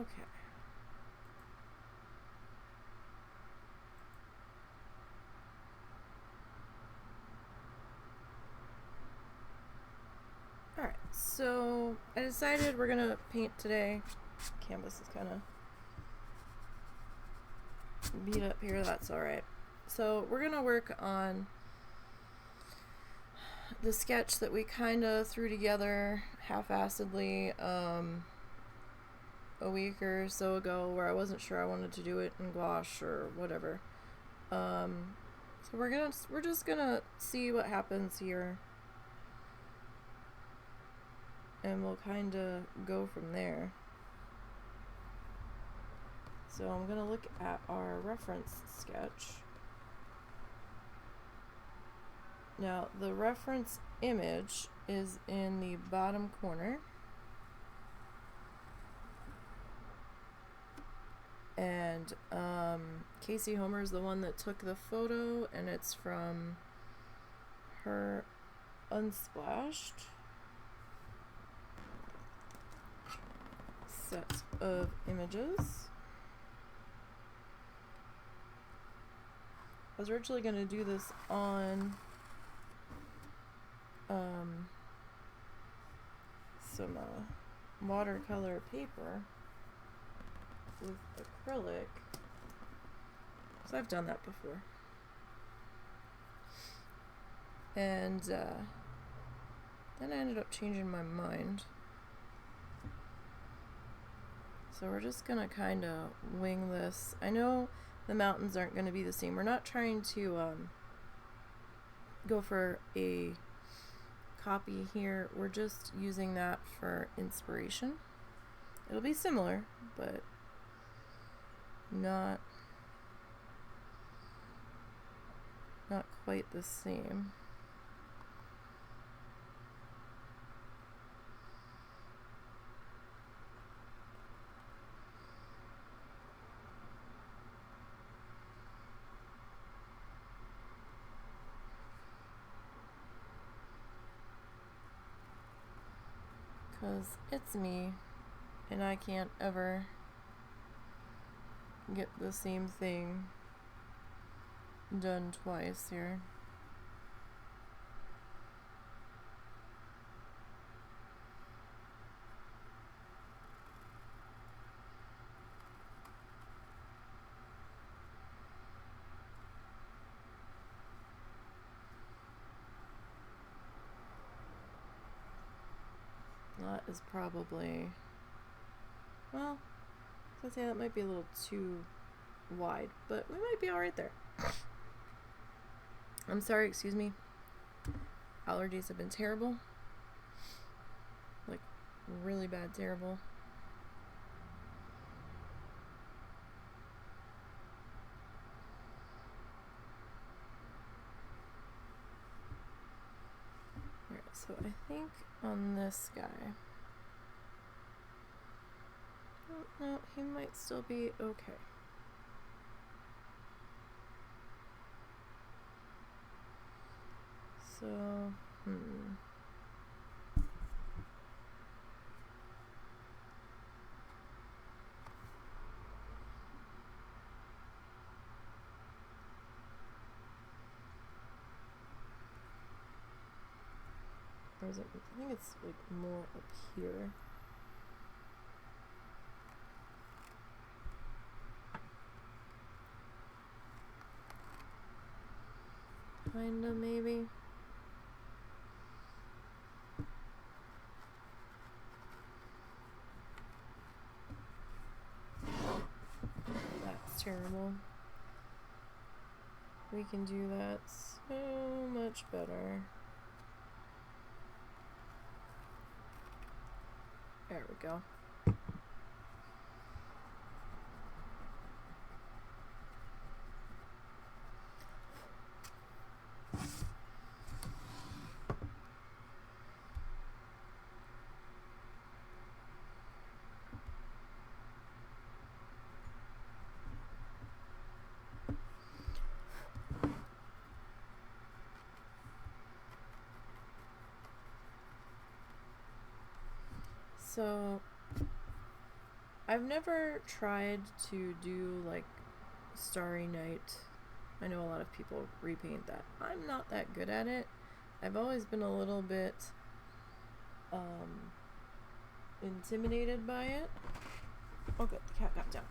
Okay. Alright, so I decided we're gonna paint today. Canvas is kind of beat up here, that's alright. So we're gonna work on the sketch that we kind of threw together half-assedly a week or so ago, where I wasn't sure I wanted to do it in gouache or whatever. So we're just gonna see what happens here, and we'll kind of go from there. So I'm gonna look at our reference sketch. Now the reference image is in the bottom corner, and Casey Homer is the one that took the photo, and it's from her Unsplashed set of images. I was originally going to do this on some watercolor paper with acrylic, so I've done that before, and then I ended up changing my mind. So we're just gonna kind of wing this. I know the mountains aren't going to be the same. We're not trying to go for a copy here. We're just using that for inspiration. It'll be similar, but not quite the same. Because it's me, and I can't ever get the same thing done twice here. That is probably, well, I'd say that might be a little too wide, but we might be alright there. I'm sorry, excuse me. Allergies have been terrible. Like, really bad, terrible. Alright, so I think on this guy, oh, no, he might still be okay. So, or is it, I think it's like more up here. Kinda, maybe. That's terrible. We can do that so much better. There we go. So I've never tried to do like Starry Night. I know a lot of people repaint that. I'm not that good at it. I've always been a little bit intimidated by it. Oh good, the cat got down.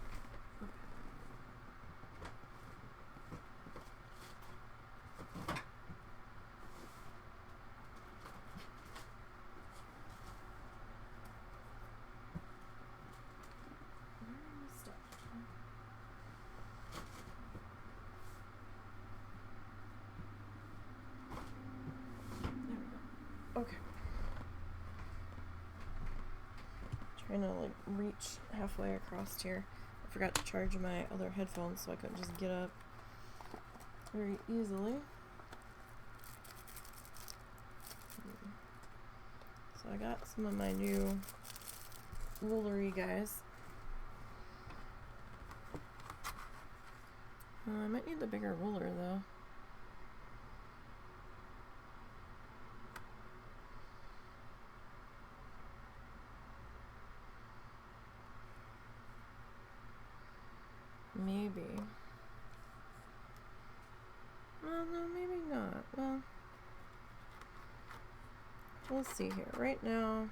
Okay. Trying to like reach halfway across here. I forgot to charge my other headphones so I couldn't just get up very easily. So I got some of my new rulery guys. I might need the bigger ruler though. Maybe. Well, no, maybe not. Well, we'll see here. Right now,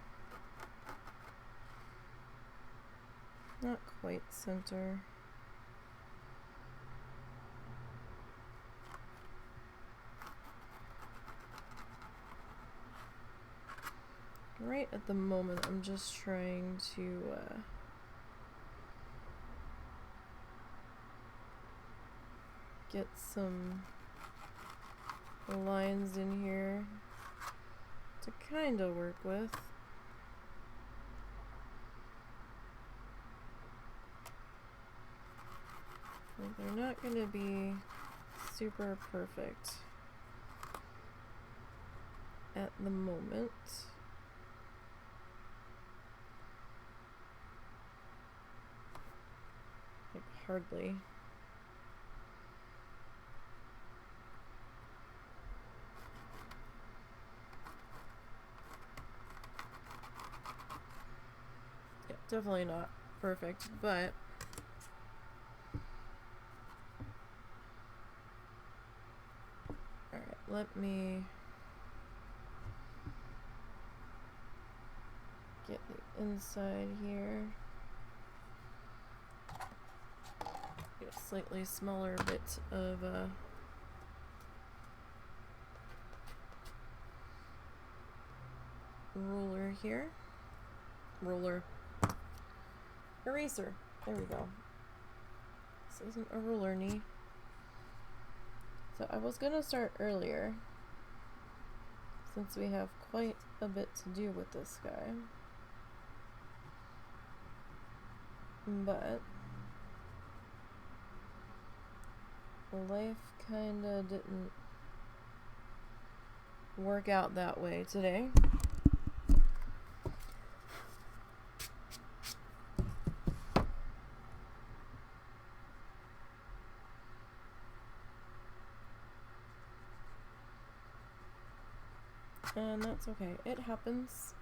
not quite center. Right at the moment, I'm just trying to get some lines in here to kind of work with. Like, they're not going to be super perfect at the moment. Like, hardly. Yeah, definitely not perfect, but alright, let me get the inside here. Get a slightly smaller bit of ruler here. Ruler. Eraser. There we go. This isn't a ruler knee. So I was gonna start earlier, since we have quite a bit to do with this guy. But life kinda didn't work out that way today. And that's okay. It happens.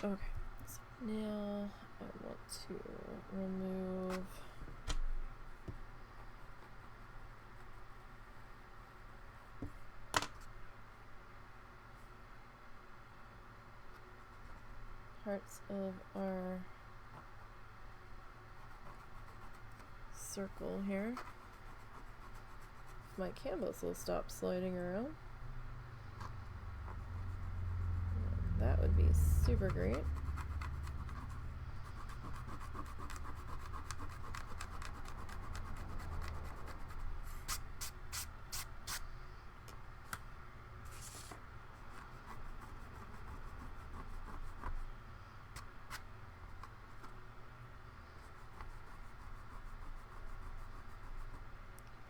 Okay. So now I want to remove parts of our circle here. My canvas will stop sliding around. That would be super great.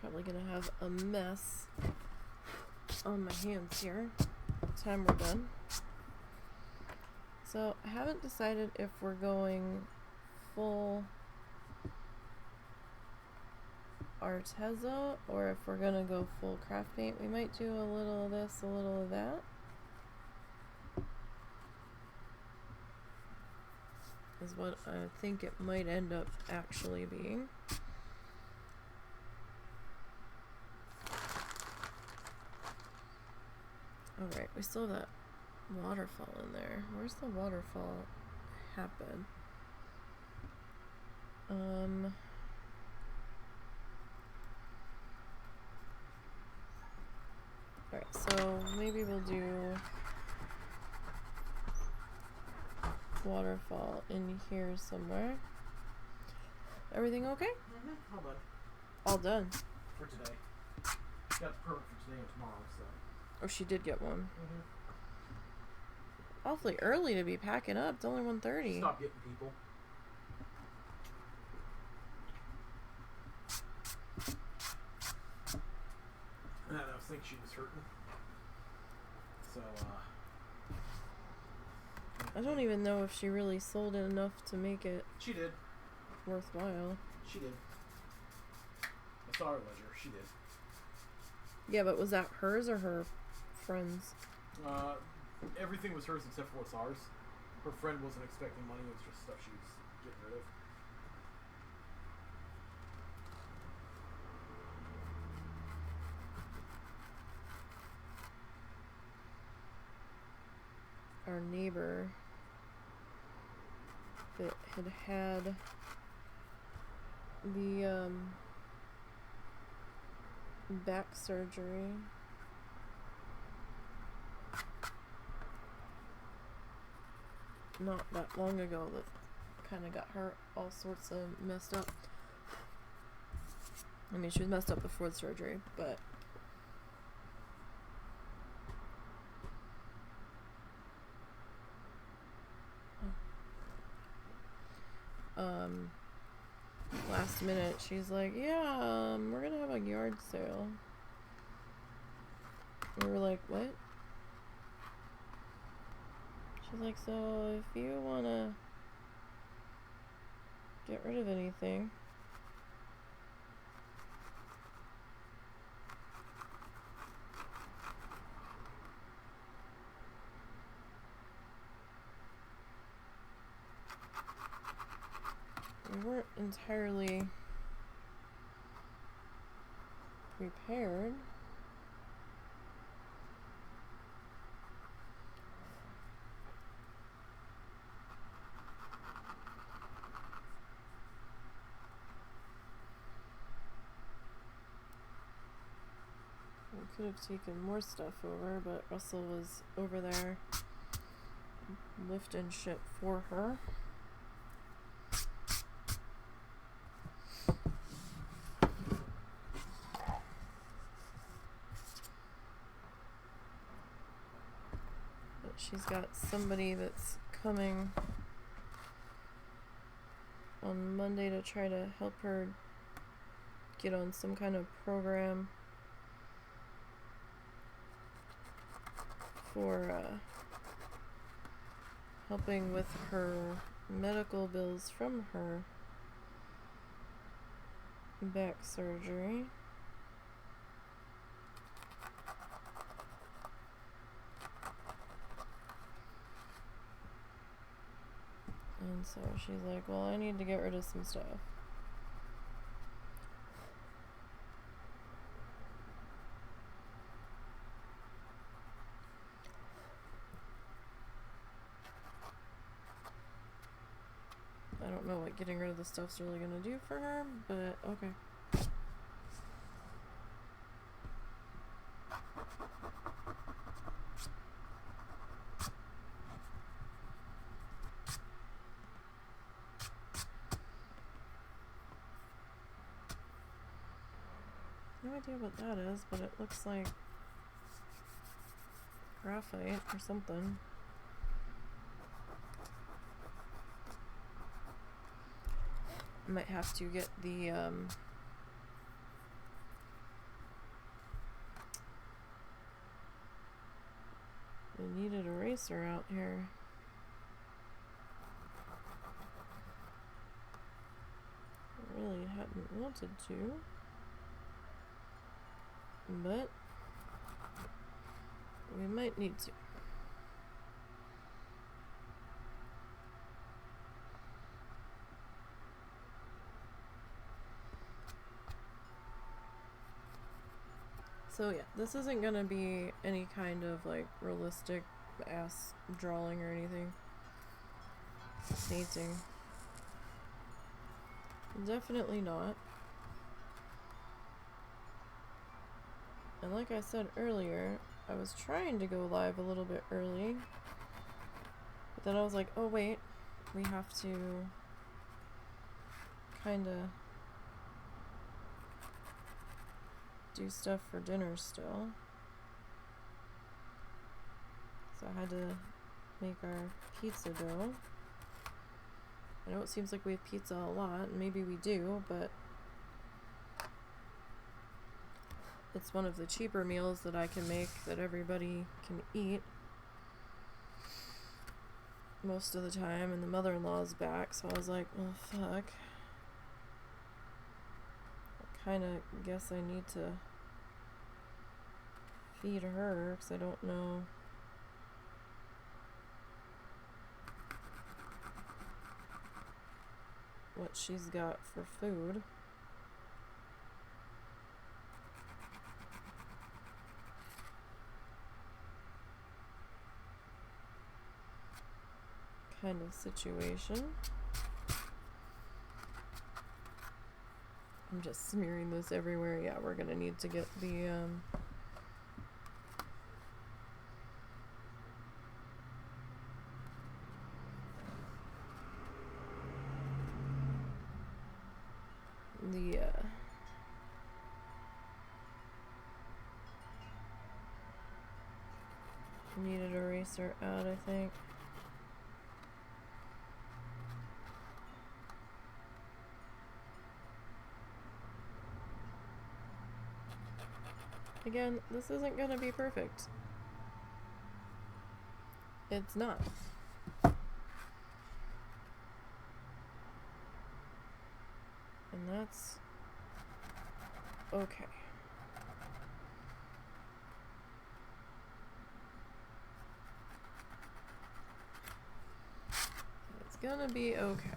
Probably gonna have a mess on my hands here by the time we're done. So I haven't decided if we're going full Arteza or if we're gonna go full craft paint. We might do a little of this, a little of that. is what I think it might end up actually being. Alright, we still have that waterfall in there. Where's the waterfall happen? Alright, so maybe we'll do waterfall in here somewhere. Everything okay? Mm-hmm. All done. All done. For today. Got the permit for today and tomorrow, so. Oh, she did get one. Mm-hmm. Awfully early to be packing up. It's only 1:30. Stop getting people. And I think she was hurting. So, I don't even know if she really sold it enough to make it she did. worthwhile. She did. I saw her ledger. She did. Yeah, but was that hers or her friend's? Everything was hers except for what's ours. Her friend wasn't expecting money. It was just stuff she was getting rid of. Our neighbor that had the back surgery. Not that long ago, that kind of got her all sorts of messed up. I mean, she was messed up before the surgery, but last minute she's like, yeah, we're gonna have a yard sale. And we were like, what? She's like, so if you wanna get rid of anything, we weren't entirely prepared. We could have taken more stuff over, but Russell was over there lifting shit for her. But she's got somebody that's coming on Monday to try to help her get on some kind of program for helping with her medical bills from her back surgery. And so she's like, well, I need to get rid of some stuff. I don't know what getting rid of the stuff's really gonna do for her, but okay. No idea what that is, but it looks like graphite or something. I might have to get the kneaded eraser out here. I really hadn't wanted to, but we might need to. So yeah, this isn't gonna be any kind of like realistic ass drawing or anything. Painting. Definitely not. And like I said earlier, I was trying to go live a little bit early, but then I was like, oh wait, we have to kinda do stuff for dinner still. So I had to make our pizza dough. I know it seems like we have pizza a lot, and maybe we do, but it's one of the cheaper meals that I can make that everybody can eat most of the time, and the mother-in-law's back, so I was like, well, fuck. I kind of guess I need to feed her, because I don't know what she's got for food. Kind of situation. I'm just smearing this everywhere. Yeah, we're gonna need to get the kneaded eraser out, I think. Again, this isn't gonna be perfect. It's not. And that's okay. It's gonna be okay.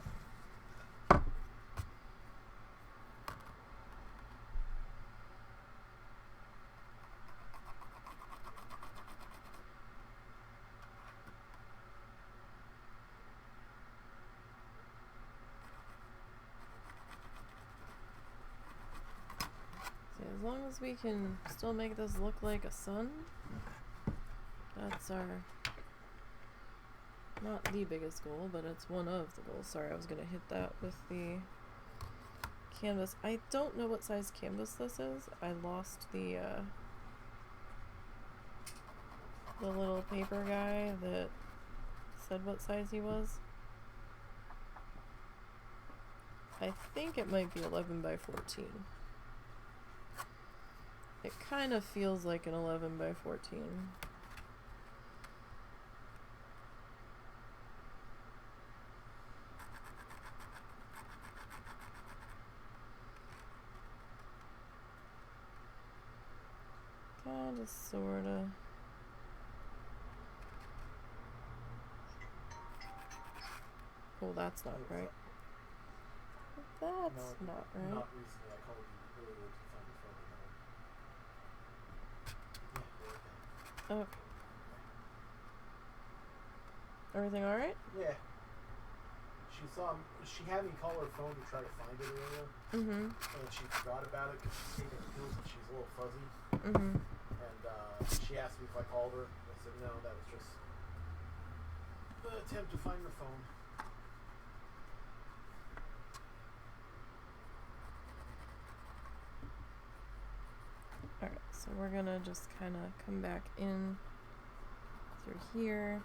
As long as we can still make this look like a sun, that's our, not the biggest goal, but it's one of the goals. Sorry, I was gonna hit that with the canvas. I don't know what size canvas this is. I lost the little paper guy that said what size he was. I think it might be 11 by 14. It kind of feels like an 11 by 14. Kinda, sorta. Oh, that's not right. That's not right. Not recently. I called you earlier to find the photo. Okay. Everything alright? Yeah. She had me call her phone to try to find it earlier. Mm-hmm. And she forgot about it because she's taking the pills and she's a little fuzzy. Mm-hmm. And she asked me if I called her. I said no, that was just the attempt to find her phone. Alright, so we're gonna just kind of come back in through here.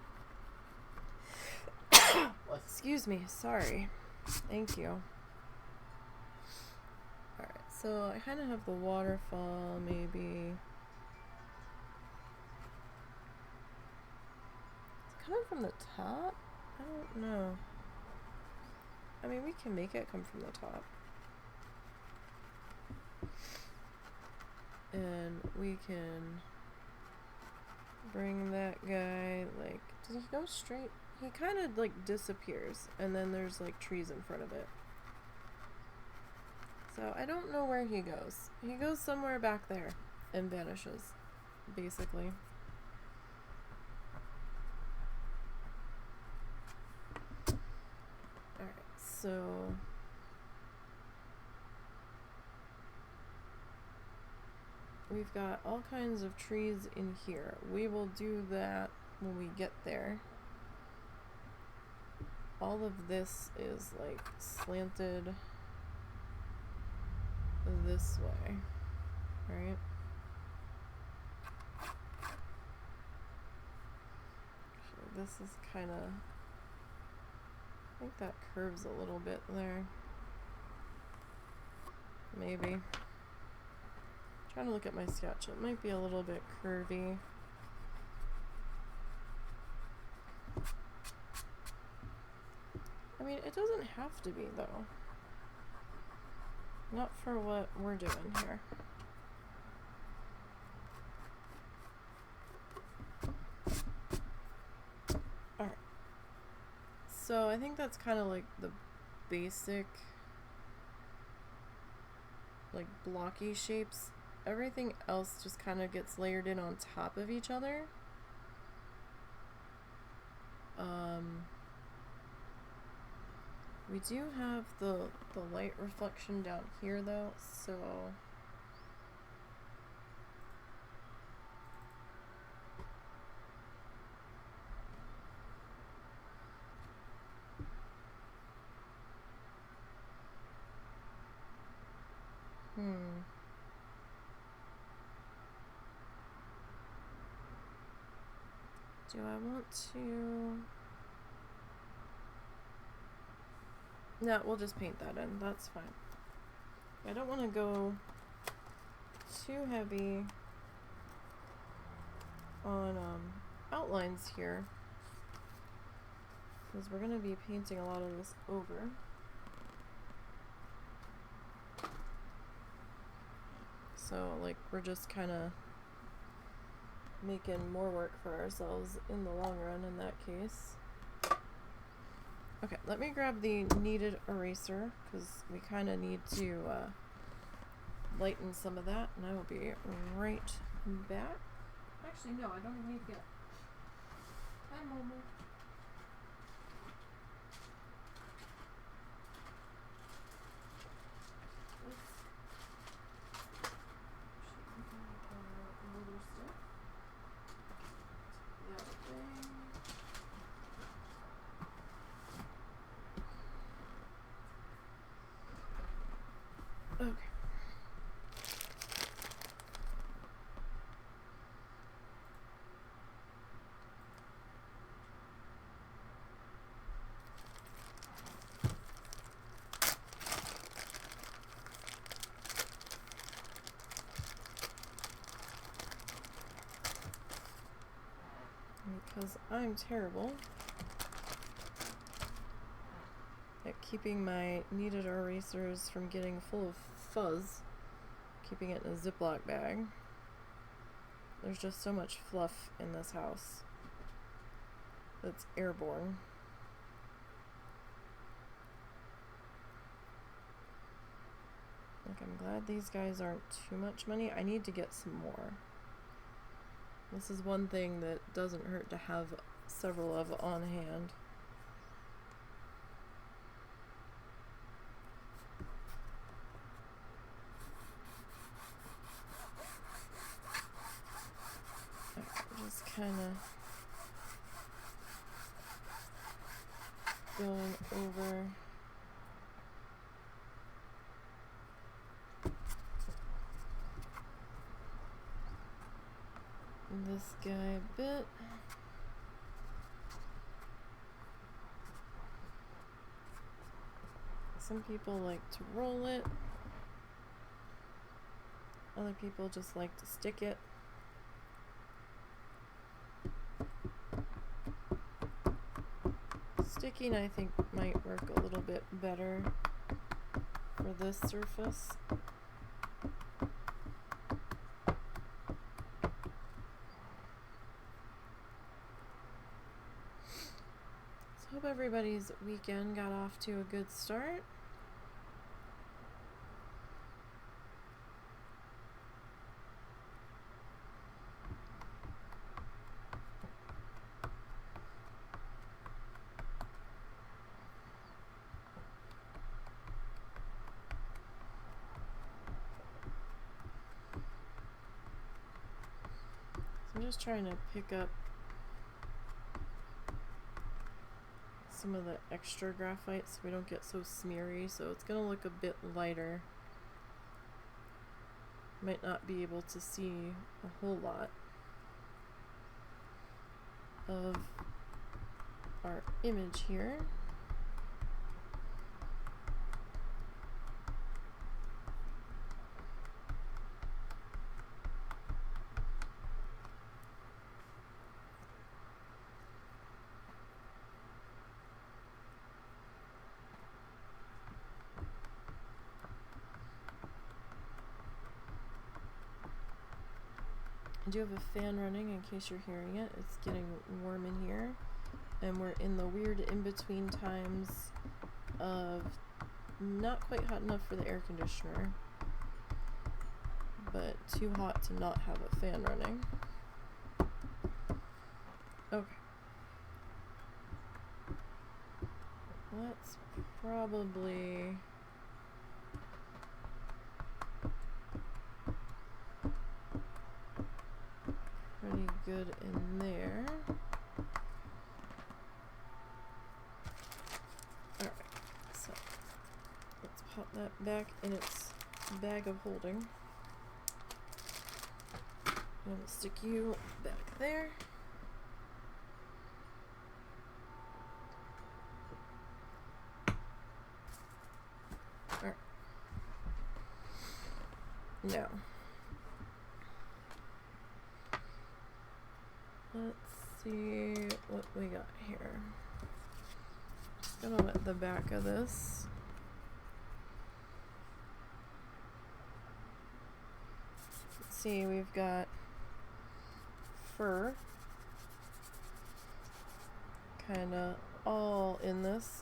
Excuse me, sorry. Thank you. Alright, so I kind of have the waterfall, maybe. It's coming from the top? I don't know. I mean, we can make it come from the top. And we can bring that guy, like, did he go straight? He kind of, like, disappears, and then there's, like, trees in front of it. So I don't know where he goes. He goes somewhere back there. and vanishes, basically. Alright, so we've got all kinds of trees in here. We will do that when we get there. All of this is like slanted this way, right? So this is kind of, I think that curves a little bit there. Maybe. Trying to look at my sketch. It might be a little bit curvy. I mean, it doesn't have to be, though. Not for what we're doing here. Alright. So I think that's kind of like the basic, like, blocky shapes. Everything else just kind of gets layered in on top of each other. We do have the light reflection down here though, so do I want to? No, we'll just paint that in. That's fine. I don't want to go too heavy on outlines here, because we're going to be painting a lot of this over. So, like, we're just kind of making more work for ourselves in the long run in that case. Okay, let me grab the kneaded eraser, because we kind of need to lighten some of that, and I will be right back. Actually, no, I don't even need to get. Hi, Momo. Okay. Because I'm terrible at keeping my kneaded erasers from getting full of fuzz, keeping it in a Ziploc bag. There's just so much fluff in this house that's airborne. Like, I'm glad these guys aren't too much money. I need to get some more. This is one thing that doesn't hurt to have several of on hand. Just kind of going over this guy a bit. Some people like to roll it. Other people just like to stick it. Sticking, I think, might work a little bit better for this surface. So hope everybody's weekend got off to a good start. just trying to pick up some of the extra graphite so we don't get so smeary, so it's gonna look a bit lighter. Might not be able to see a whole lot of our image here. I do have a fan running in case you're hearing it. It's getting warm in here, and we're in the weird in-between times of not quite hot enough for the air conditioner, but too hot to not have a fan running. Okay. Let's probably pretty good in there. Alright, so let's pop that back in its bag of holding. And we'll stick you back there. Alright. Now, let's see what we got here. Just gonna let the back of this. Let's see, we've got fur kinda all in this.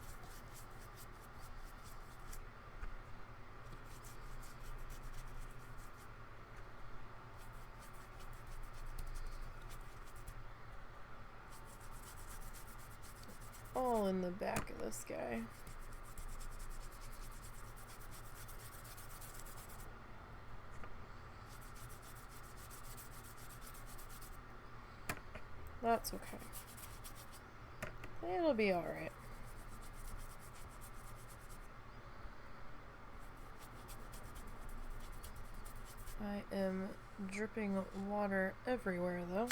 All in the back of this guy. That's okay. It'll be alright. I am dripping water everywhere though.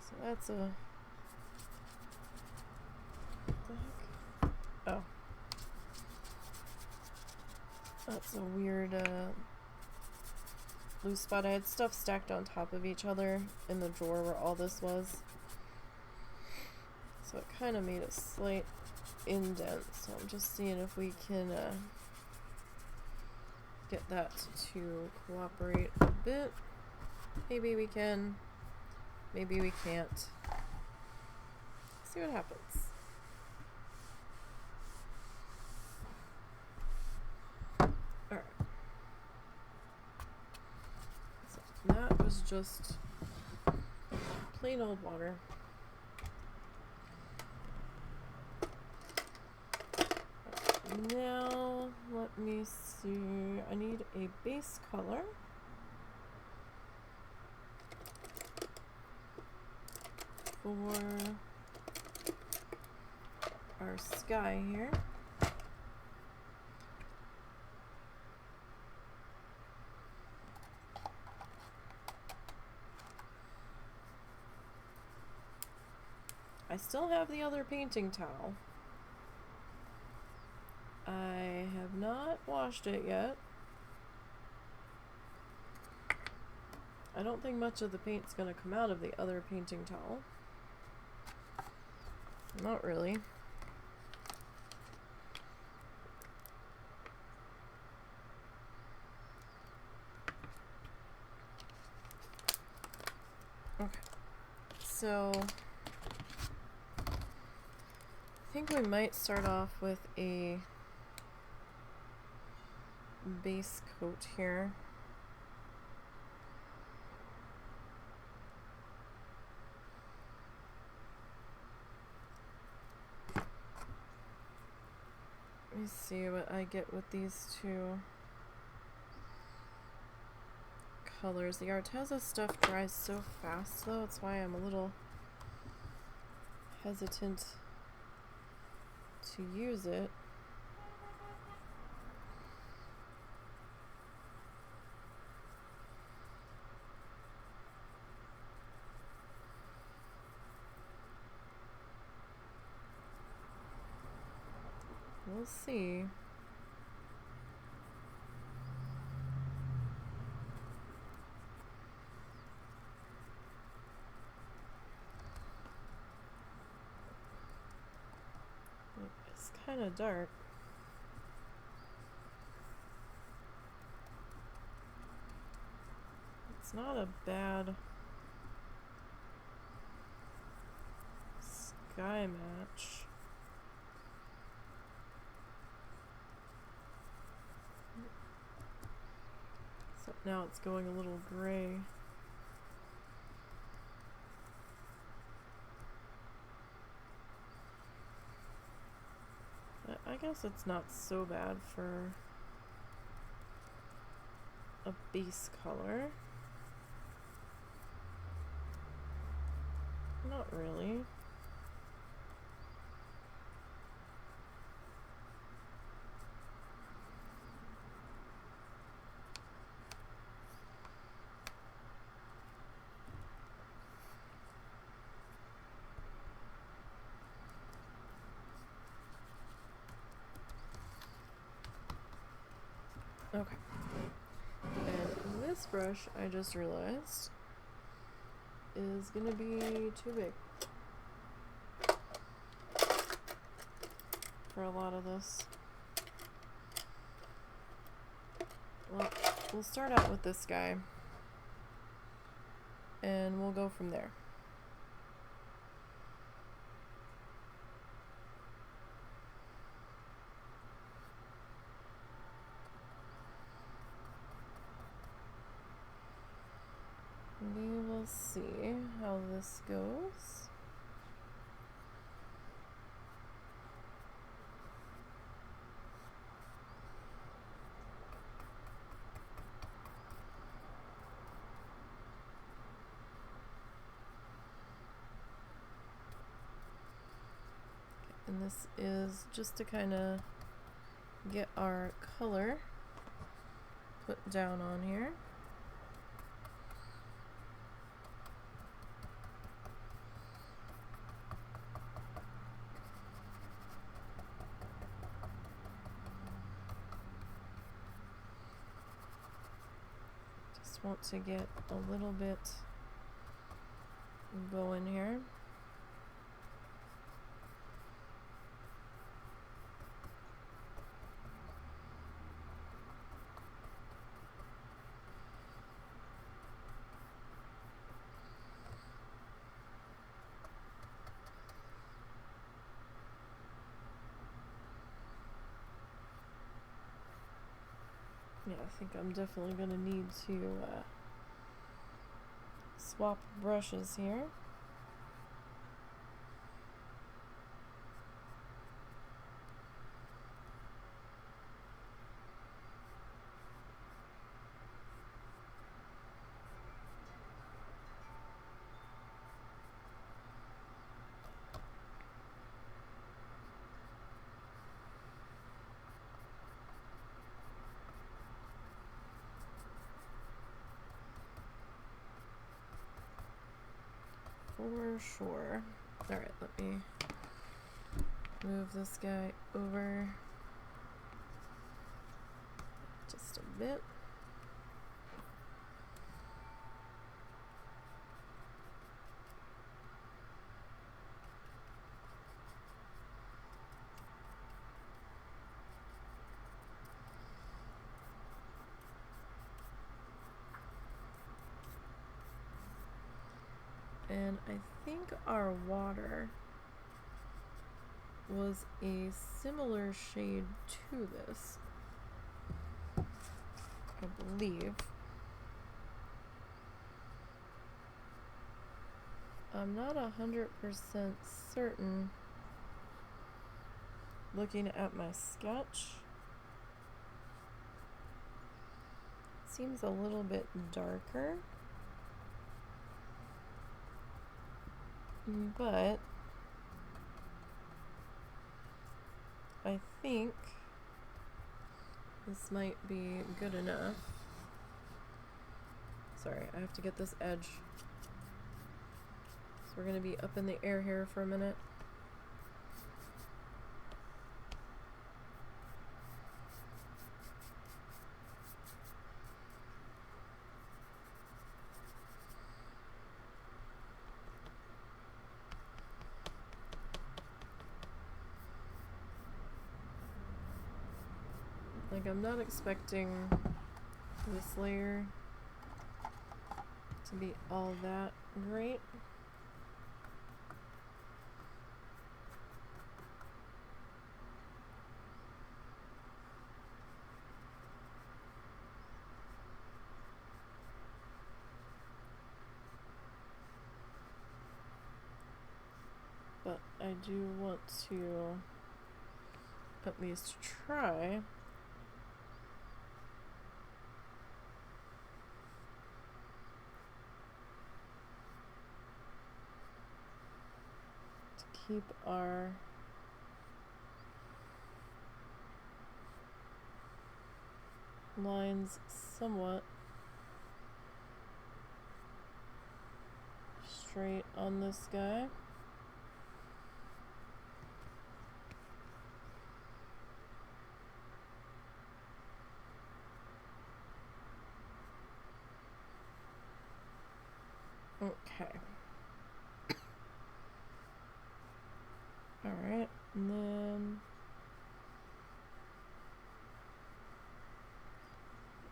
So that's a... what the heck? Oh. That's a weird loose spot. I had stuff stacked on top of each other in the drawer where all this was. So it kind of made a slight indent. So I'm just seeing if we can get that to cooperate a bit. Maybe we can. Maybe we can't. See what happens. Alright. So that was just plain old water. Now, let me see. I need a base color. For our sky here. I still have the other painting towel. I have not washed it yet. I don't think much of the paint's gonna come out of the other painting towel. Not really. Okay. So I think we might start off with a base coat here. me see what I get with these two colors. The Arteza stuff dries so fast though, that's why I'm a little hesitant to use it. We'll see. It's kind of dark. It's not a bad sky match. So now it's going a little gray. But I guess it's not so bad for a base color. Not really. Okay. And this brush, I just realized, is gonna be too big for a lot of this. Well, we'll start out with this guy and we'll go from there. We will see how this goes. And this is just to kind of get our color put down on here. Just want to get a little bit going here. Yeah, I think I'm definitely going to need to swap brushes here. For sure. Alright, let me move this guy over just a bit. And I think our water was a similar shade to this, I believe. I'm not 100% certain looking at my sketch, seems a little bit darker, but I think this might be good enough. Sorry, I have to get this edge. So we're going to be up in the air here for a minute. Like, I'm not expecting this layer to be all that great. But I do want to at least try to keep our lines somewhat straight on this guy. Okay. Alright, and then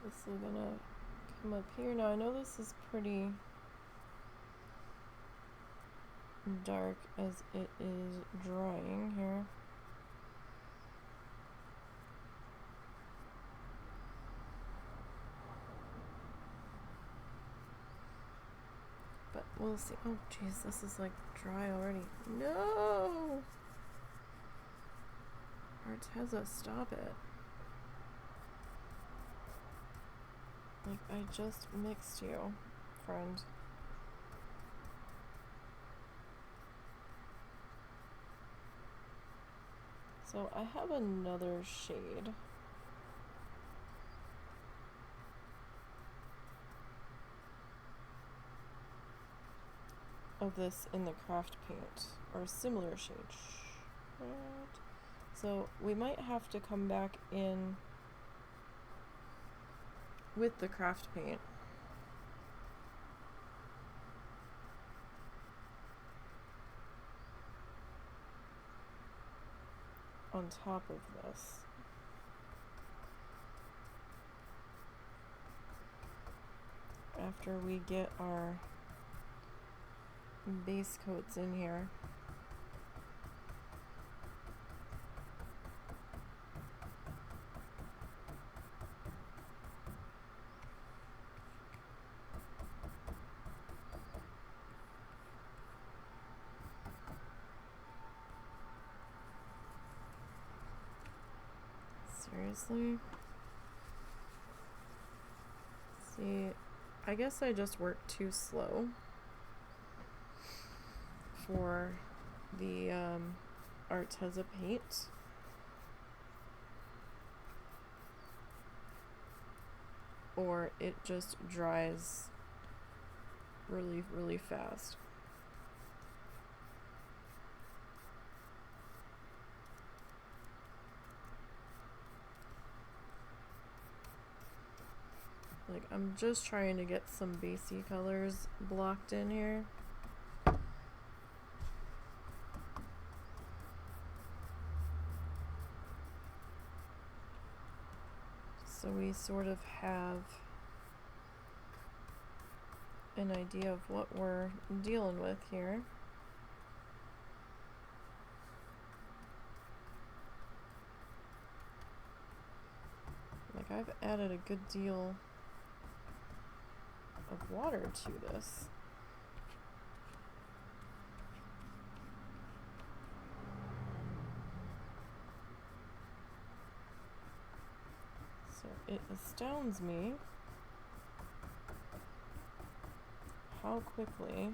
this is gonna come up here. Now I know this is pretty dark as it is drying here. But we'll see. Oh jeez, this is like dry already. No! Arteza, stop it. Like, I just mixed you, friend. So I have another shade. Of this in the craft paint, or a similar shade. So we might have to come back in with the craft paint on top of this. After we get our base coats in here. Seriously? See, I guess I just worked too slow for the Arteza paint. Or it just dries really, really fast. Like, I'm just trying to get some basey colors blocked in here. So we sort of have an idea of what we're dealing with here. Like, I've added a good deal of water to this. So it astounds me how quickly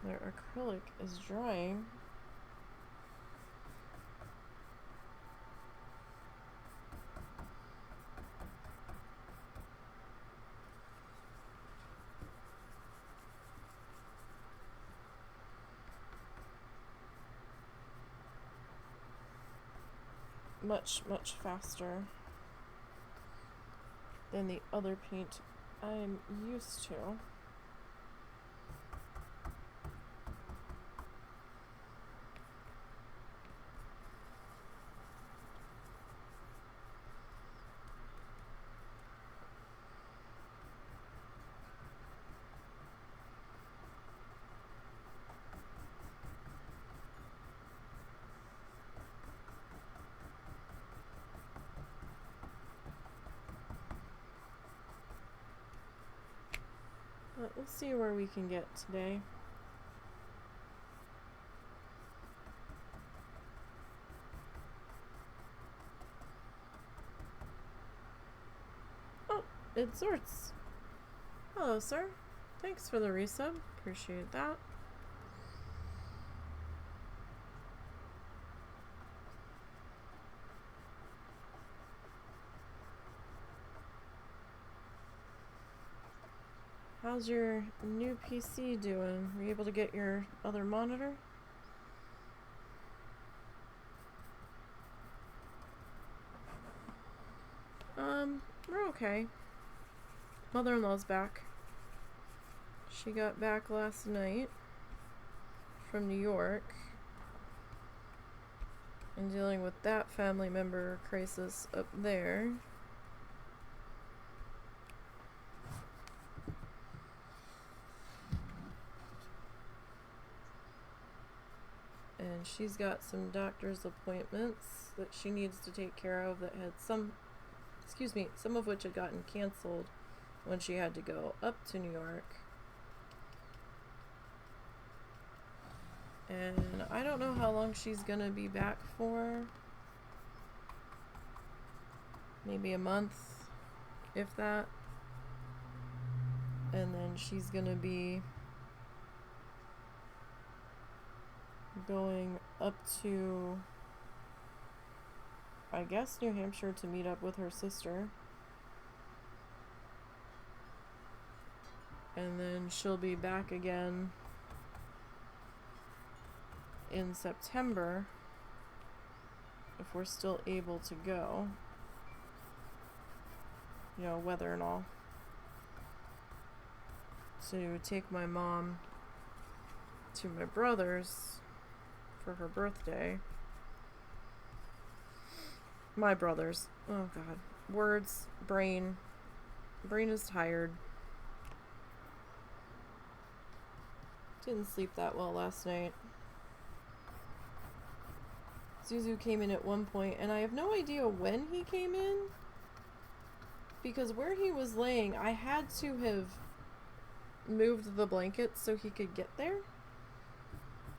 their acrylic is drying. Much faster than the other paint I'm used to. But we'll see where we can get today. Oh, it sorts. Hello, sir. Thanks for the resub. Appreciate that. How's your new PC doing? Were you able to get your other monitor? We're okay. Mother-in-law's back. She got back last night from New York and dealing with that family member crisis up there. And she's got some doctor's appointments that she needs to take care of that had some of which had gotten canceled when she had to go up to New York. And I don't know how long she's gonna be back for. Maybe a month, if that. And then she's gonna be going up to, I guess, New Hampshire to meet up with her sister. And then she'll be back again in September if we're still able to go. You know, weather and all. To take my mom to my brother's for her birthday. My brother's. Oh god. Words, brain. Brain is tired. Didn't sleep that well last night. Zuzu came in at one point, and I have no idea when he came in. Because where he was laying, I had to have moved the blanket so he could get there.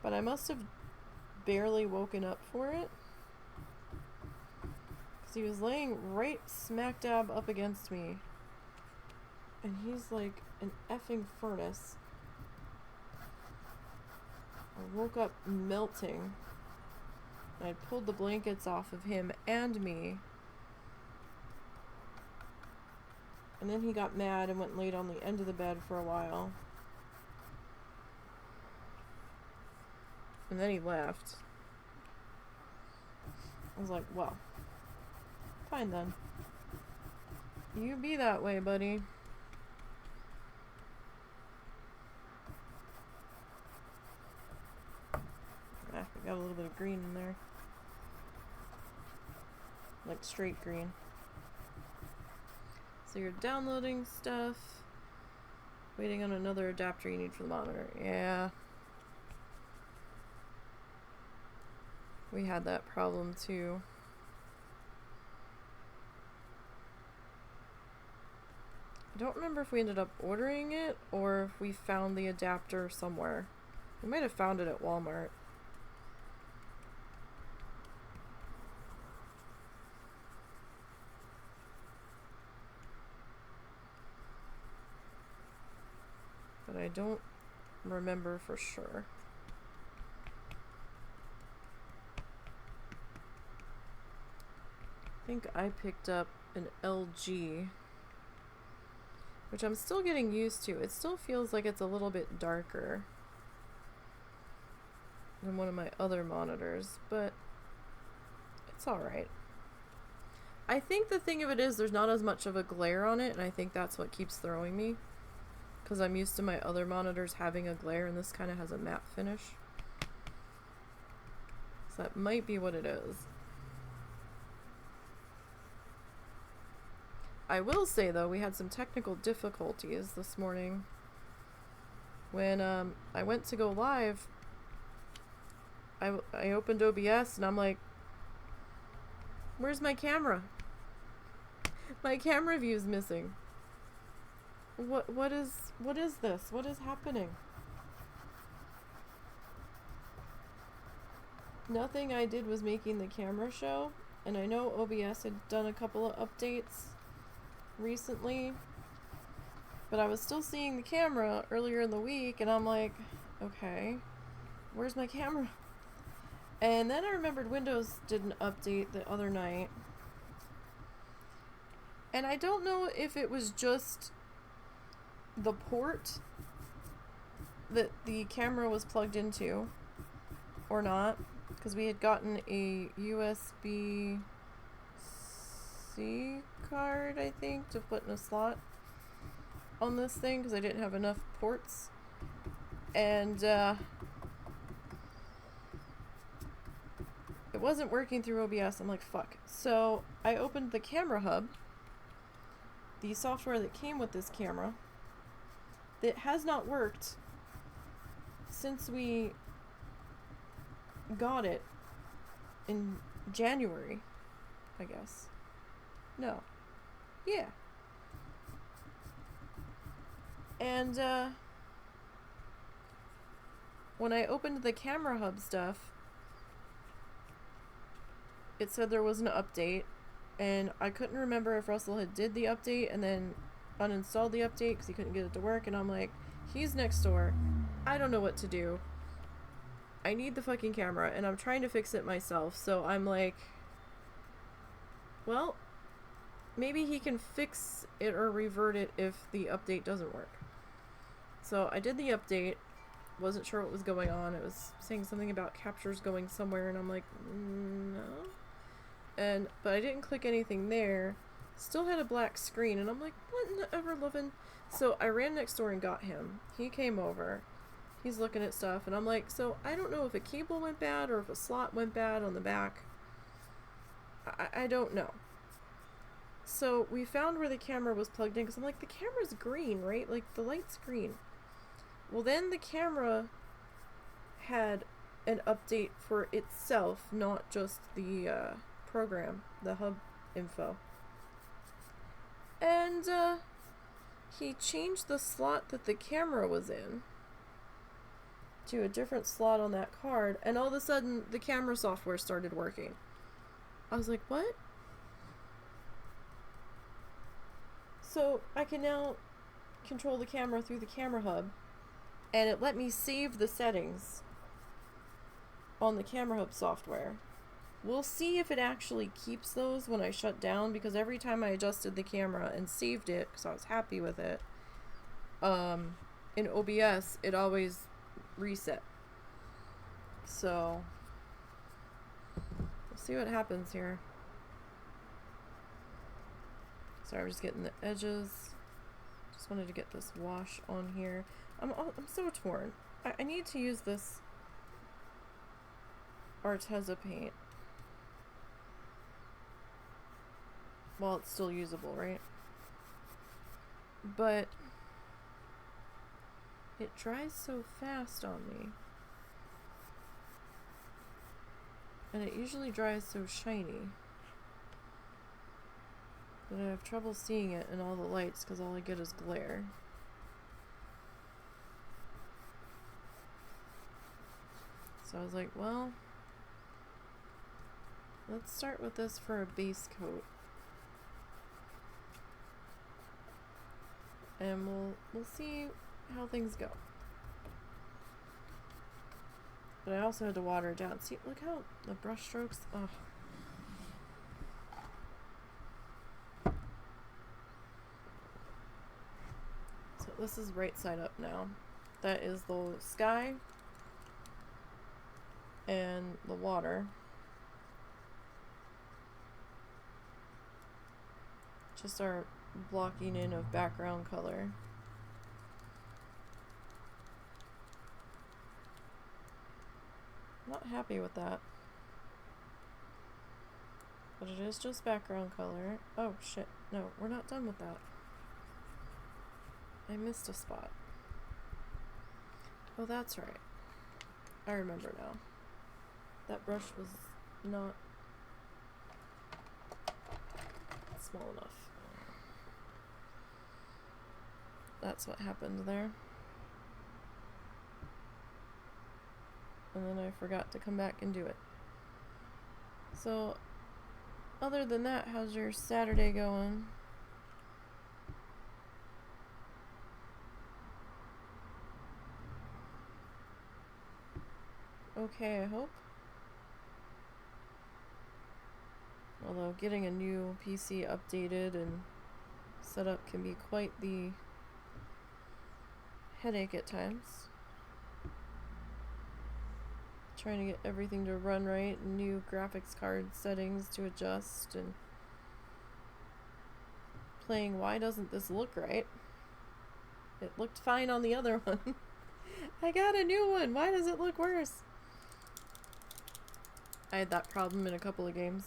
But I must have barely woken up for it. Because he was laying right smack dab up against me. And he's like an effing furnace. I woke up melting. I pulled the blankets off of him and me. And then he got mad and went and laid on the end of the bed for a while. And then he left. I was like, well, fine then. You be that way, buddy. Ah, we got a little bit of green in there. Like straight green. So you're downloading stuff. Waiting on another adapter you need for the monitor. Yeah. We had that problem too. I don't remember if we ended up ordering it or if we found the adapter somewhere. We might have found it at Walmart. I don't remember for sure. I think I picked up an LG, which I'm still getting used to. It still feels like it's a little bit darker than one of my other monitors, but it's alright. I think the thing of it is there's not as much of a glare on it, and I think that's what keeps throwing me, because I'm used to my other monitors having a glare, and this kind of has a matte finish. So that might be what it is. I will say, though, we had some technical difficulties this morning. When I went to go live, I opened OBS, and I'm like, where's my camera? My camera view's missing. What is this? What is happening? Nothing I did was making the camera show, and I know OBS had done a couple of updates recently, but I was still seeing the camera earlier in the week, and I'm like, okay, where's my camera? And then I remembered Windows did an update the other night, and I don't know if it was just the port that the camera was plugged into or not, because we had gotten a USB-C card, I think, to put in a slot on this thing, because I didn't have enough ports, and it wasn't working through OBS. I'm like, fuck. So I opened the camera hub, the software that came with this camera, that has not worked since we got it in January, I guess. No. Yeah. And when I opened the camera hub stuff, it said there was an update, and I couldn't remember if Russell had did the update and then uninstalled the update because he couldn't get it to work, and I'm like, he's next door. I don't know what to do. I need the fucking camera, and I'm trying to fix it myself, so I'm like, well, maybe he can fix it or revert it if the update doesn't work. So I did the update, wasn't sure what was going on. It was saying something about captures going somewhere, and I'm like, no. But I didn't click anything there. Still had a black screen, and I'm like, what in the ever-loving? So I ran next door and got him. He came over. He's looking at stuff, and I'm like, so I don't know if a cable went bad or if a slot went bad on the back. I don't know. So we found where the camera was plugged in, because I'm like, the camera's green, right? Like, the light's green. Well, then the camera had an update for itself, not just the program, the hub info. And he changed the slot that the camera was in to a different slot on that card, and all of a sudden the camera software started working. I was like, what? So I can now control the camera through the camera hub, and it let me save the settings on the camera hub software. We'll see if it actually keeps those when I shut down, because every time I adjusted the camera and saved it, because I was happy with it, in OBS, it always reset. So we'll see what happens here. Sorry, I'm just getting the edges. Just wanted to get this wash on here. I'm so torn. I need to use this Arteza paint while it's still usable, right? But it dries so fast on me, and it usually dries so shiny that I have trouble seeing it in all the lights because all I get is glare. So I was like, well, let's start with this for a base coat, and we'll see how things go. But I also had to water it down. See, look how the brush strokes. Oh. So this is right side up now. That is the sky and the water. Just our blocking in of background color. Not happy with that. But it is just background color. Oh shit, no, we're not done with that. I missed a spot. Oh, that's right. I remember now. That brush was not small enough. That's what happened there. And then I forgot to come back and do it. So, other than that, how's your Saturday going? Okay, I hope. Although getting a new PC updated and set up can be quite the headache at times. Trying to get everything to run right, and new graphics card settings to adjust, and playing why doesn't this look right? It looked fine on the other one. I got a new one, why does it look worse? I had that problem in a couple of games.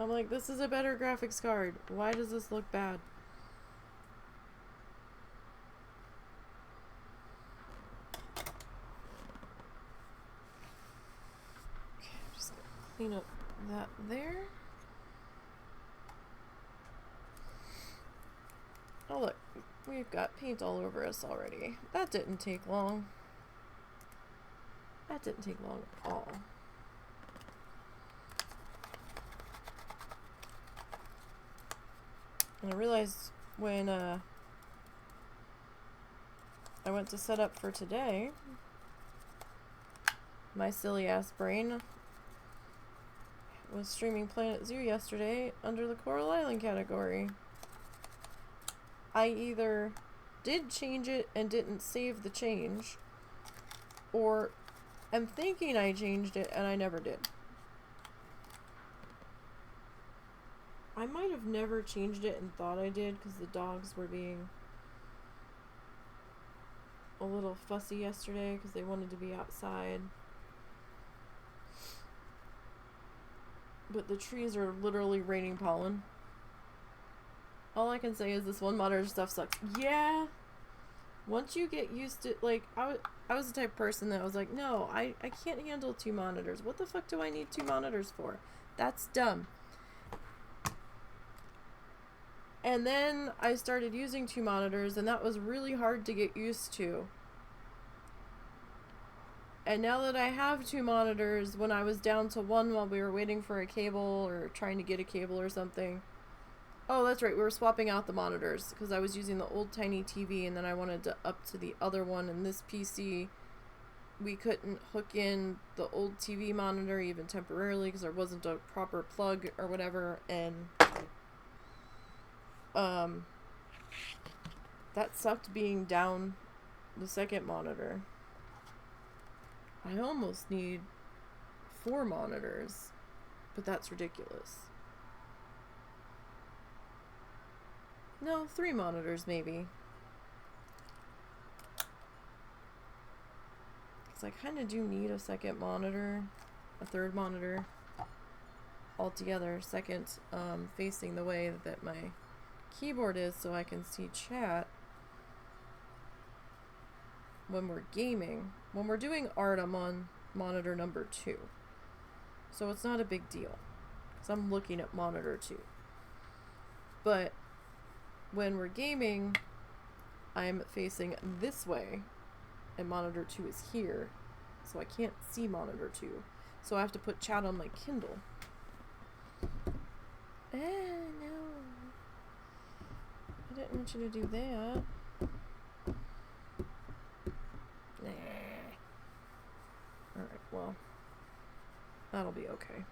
I'm like, this is a better graphics card. Why does this look bad? Okay, I'm just gonna clean up that there. Oh look, we've got paint all over us already. That didn't take long. That didn't take long at all. And I realized when I went to set up for today, my silly ass brain was streaming Planet Zoo yesterday under the Coral Island category. I either did change it and didn't save the change, or I'm thinking I changed it and I never did. I might have never changed it and thought I did because the dogs were being a little fussy yesterday because they wanted to be outside. But the trees are literally raining pollen. All I can say is this one monitor stuff sucks. Yeah. Once you get used to, like, I was the type of person that was like, no, I can't handle 2 monitors. What the fuck do I need 2 monitors for? That's dumb. And then I started using 2 monitors, and that was really hard to get used to. And now that I have 2 monitors, when I was down to 1 while we were waiting for a cable or trying to get a cable or something. Oh, that's right, we were swapping out the monitors because I was using the old tiny TV and then I wanted to up to the other one, and this PC, we couldn't hook in the old TV monitor even temporarily because there wasn't a proper plug or whatever, and that sucked being down the second monitor. I almost need 4 monitors, but that's ridiculous. No, 3 monitors maybe. Because I kind of do need a second monitor, a third monitor altogether, second facing the way that my keyboard is so I can see chat when we're gaming. When we're doing art, I'm on monitor number 2. So it's not a big deal because I'm looking at monitor 2. But when we're gaming, I'm facing this way and monitor 2 is here. So I can't see monitor 2. So I have to put chat on my Kindle. No. didn't want you to do that. Nah. Alright, well, that'll be okay.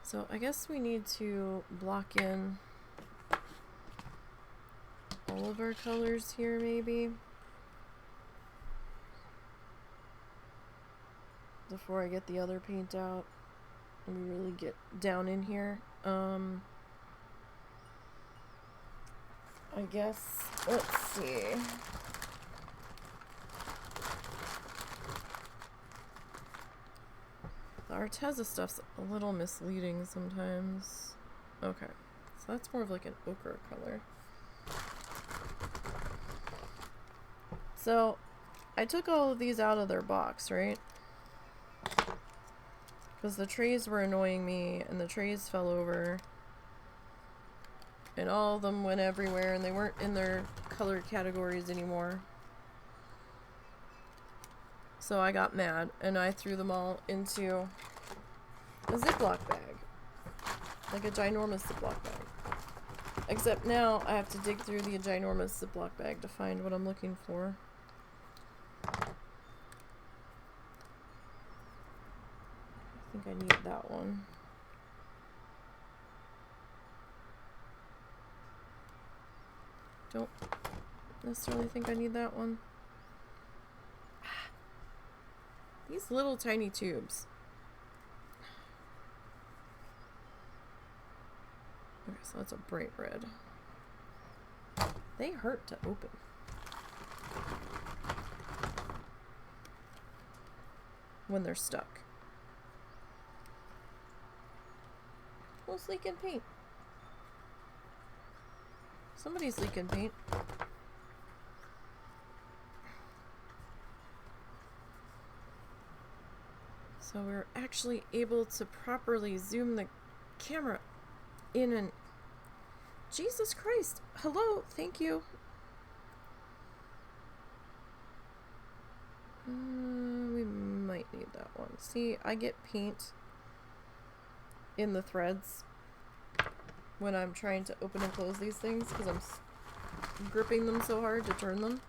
So I guess we need to block in all of our colors here, maybe, before I get the other paint out and we really get down in here. I guess, let's see. The Arteza stuff's a little misleading sometimes. Okay, so that's more of like an ochre color. So, I took all of these out of their box, right? Because the trays were annoying me, and the trays fell over. And all of them went everywhere, and they weren't in their color categories anymore. So I got mad, and I threw them all into a Ziploc bag. Like a ginormous Ziploc bag. Except now I have to dig through the ginormous Ziploc bag to find what I'm looking for. I think I need that one. Don't necessarily think I need that one. These little tiny tubes. Okay, so that's a bright red. They hurt to open. When they're stuck. Who's leaking paint? Somebody's leaking paint. So we're actually able to properly zoom the camera in and... Jesus Christ! Hello! Thank you! We might need that one. See, I get paint in the threads when I'm trying to open and close these things because I'm gripping them so hard to turn them.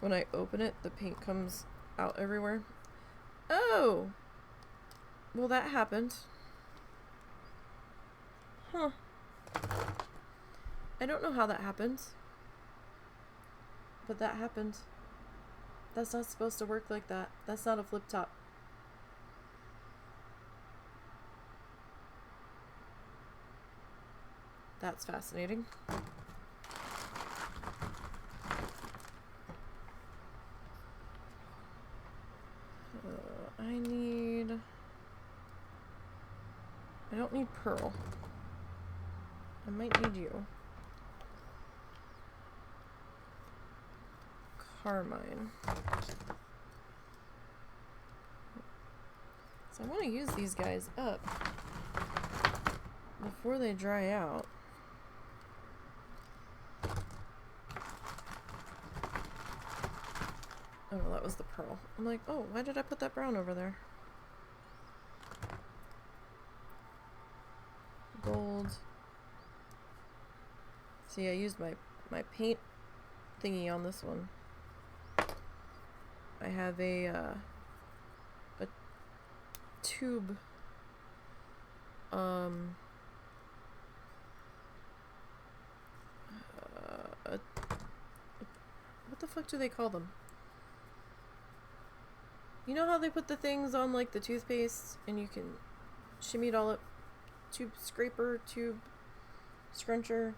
When I open it, the paint comes out everywhere. Oh! Well, that happened. Huh. I don't know how that happened. But that happened. That's not supposed to work like that. That's not a flip top. That's fascinating. I don't need pearl. I might need you. Carmine. So I want to use these guys up before they dry out. Oh, no, that was the pearl. I'm like, oh, why did I put that brown over there? Gold. See, I used my paint thingy on this one. I have a tube, what the fuck do they call them? You know how they put the things on like the toothpaste and you can shimmy it all up? Tube scraper, tube scruncher.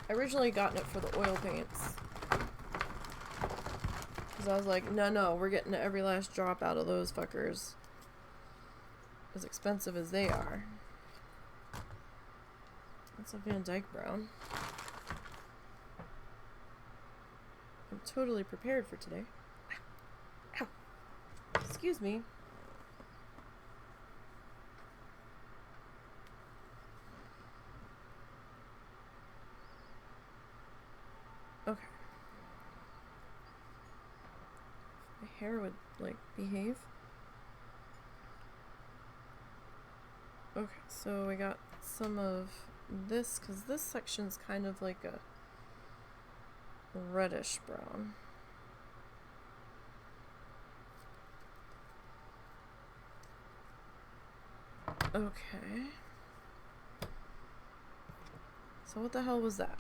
I originally gotten it for the oil paints. Because I was like, no, we're getting every last drop out of those fuckers. As expensive as they are. That's a Van Dyke brown. I'm totally prepared for today. Ow. Excuse me. Okay. My hair would, like, behave. Okay, so we got some of this, because this section's kind of like a reddish brown. Okay. So what the hell was that?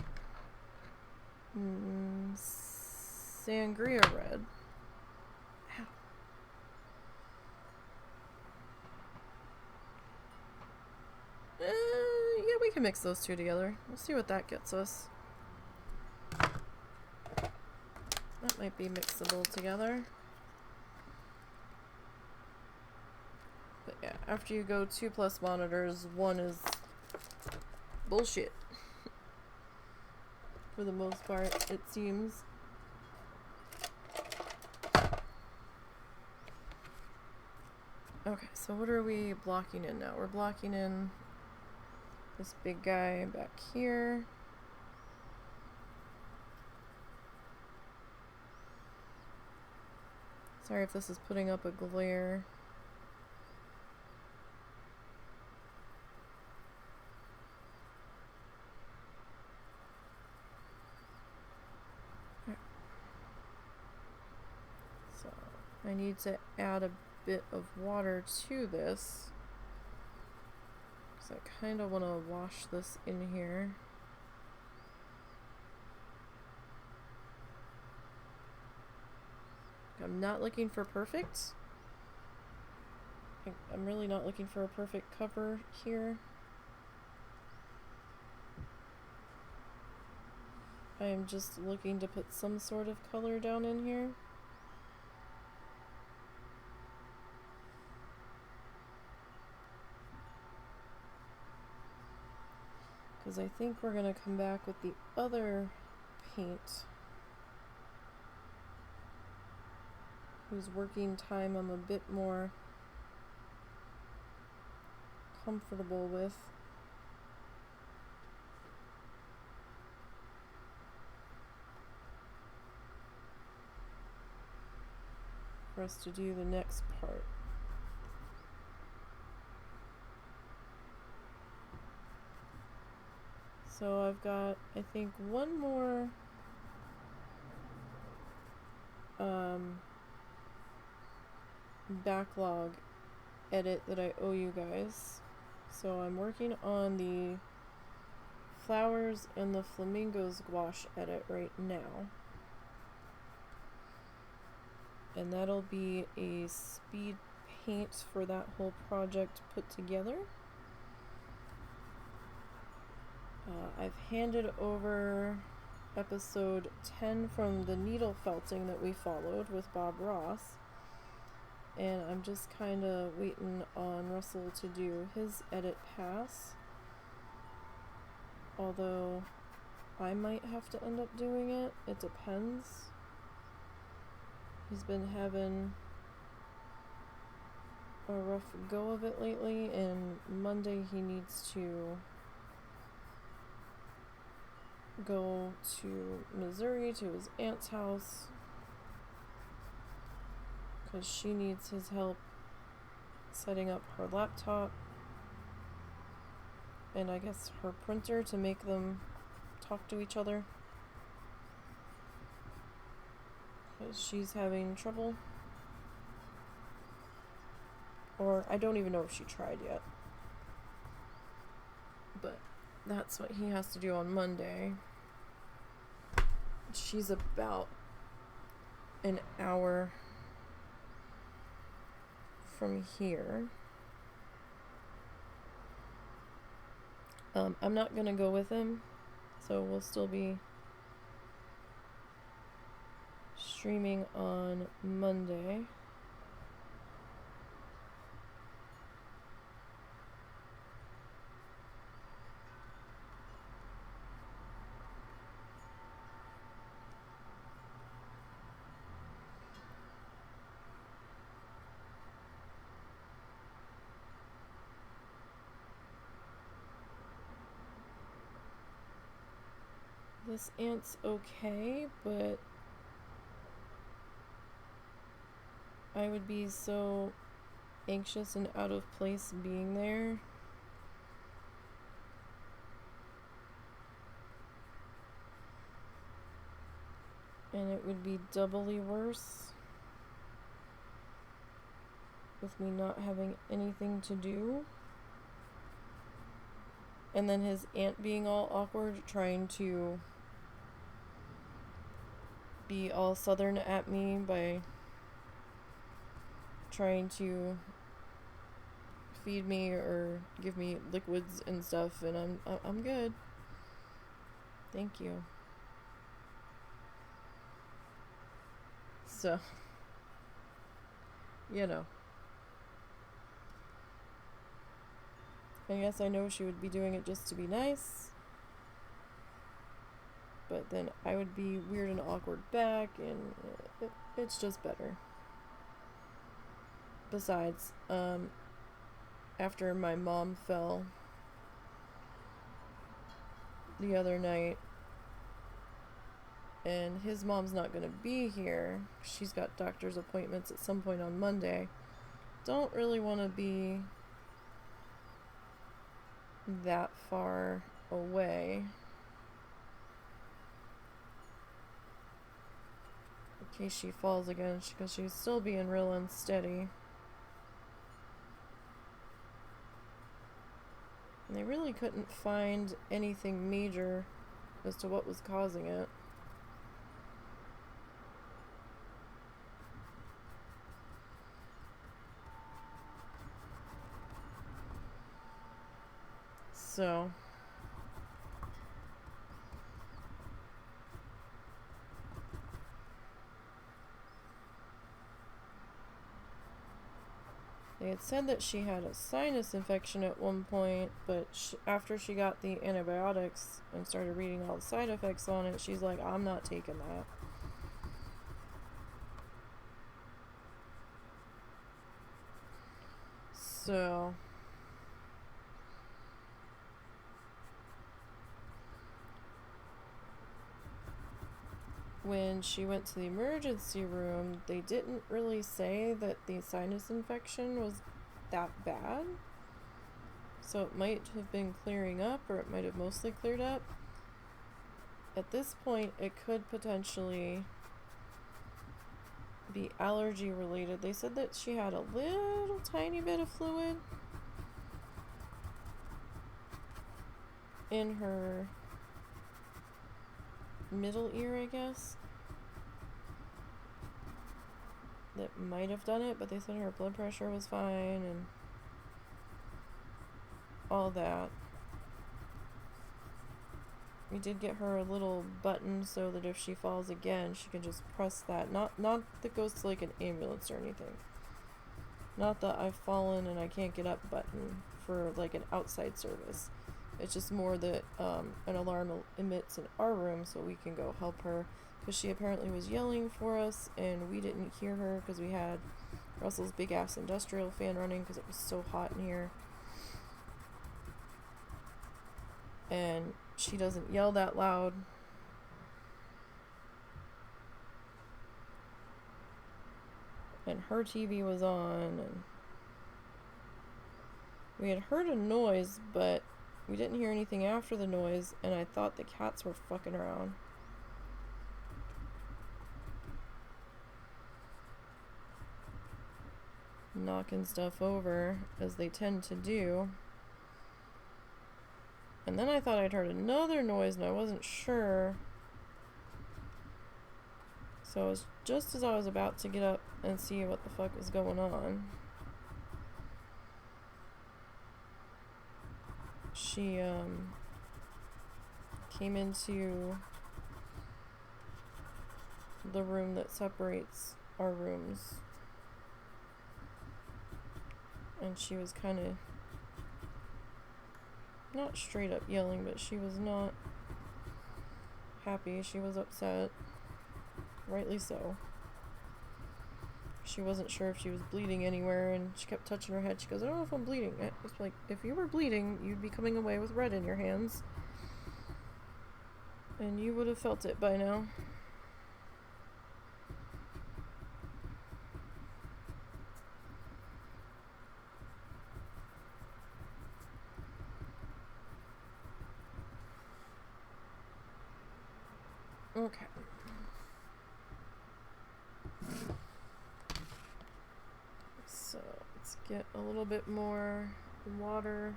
Sangria red. Ow. Yeah, we can mix those two together. We'll see what that gets us. That might be mixable together. But yeah, after you go 2+ monitors, 1 is bullshit. For the most part, it seems. Okay, so what are we blocking in now? We're blocking in this big guy back here. Sorry if this is putting up a glare. So I need to add a bit of water to this, because I kind of want to wash this in here. I'm not looking for perfect. I'm really not looking for a perfect cover here. I am just looking to put some sort of color down in here. Because I think we're going to come back with the other paint, whose working time I'm a bit more comfortable with. For us to do the next part. So I've got, I think, one more backlog edit that I owe you guys. So I'm working on the flowers and the flamingos gouache edit right now. And that'll be a speed paint for that whole project put together. I've handed over episode 10 from the needle felting that we followed with Bob Ross. And I'm just kind of waiting on Russell to do his edit pass. Although I might have to end up doing it. It depends. He's been having a rough go of it lately, and Monday he needs to go to Missouri to his aunt's house because she needs his help setting up her laptop and I guess her printer to make them talk to each other, because she's having trouble. Or I don't even know if she tried yet. But that's what he has to do on Monday. She's about an hour from here. I'm not gonna go with him, so we'll still be streaming on Monday. This ant's okay, but I would be so anxious and out of place being there. And it would be doubly worse with me not having anything to do. And then his aunt being all awkward, trying to be all southern at me by trying to feed me or give me liquids and stuff, and I'm good. Thank you. So, you know. I guess I know she would be doing it just to be nice. But then I would be weird and awkward back, and it's just better. Besides, after my mom fell the other night, and his mom's not going to be here, she's got doctor's appointments at some point on Monday, don't really want to be that far away. In case she falls again, because she's still being real unsteady. And they really couldn't find anything major as to what was causing it. So they had said that she had a sinus infection at one point, but after she got the antibiotics and started reading all the side effects on it, she's like, I'm not taking that. So when she went to the emergency room, they didn't really say that the sinus infection was that bad. So it might have been clearing up, or it might have mostly cleared up. At this point, it could potentially be allergy related. They said that she had a little tiny bit of fluid in her middle ear, I guess, that might have done it, but they said her blood pressure was fine and all that. We did get her a little button so that if she falls again, she can just press that. Not that goes to like an ambulance or anything. Not the I've fallen and I can't get up button for like an outside service. It's just more that an alarm emits in our room so we can go help her, because she apparently was yelling for us and we didn't hear her because we had Russell's big ass industrial fan running because it was so hot in here. And she doesn't yell that loud. And her TV was on, and we had heard a noise, but we didn't hear anything after the noise, and I thought the cats were fucking around. Knocking stuff over, as they tend to do. And then I thought I'd heard another noise, and I wasn't sure. So it was just as I was about to get up and see what the fuck was going on, she came into the room that separates our rooms, and she was kind of not straight up yelling, but she was not happy. She was upset, rightly so. She wasn't sure if she was bleeding anywhere, and she kept touching her head. She goes, I don't know if I'm bleeding. It's like, if you were bleeding, you'd be coming away with red in your hands, and you would have felt it by now. Okay. get a little bit more water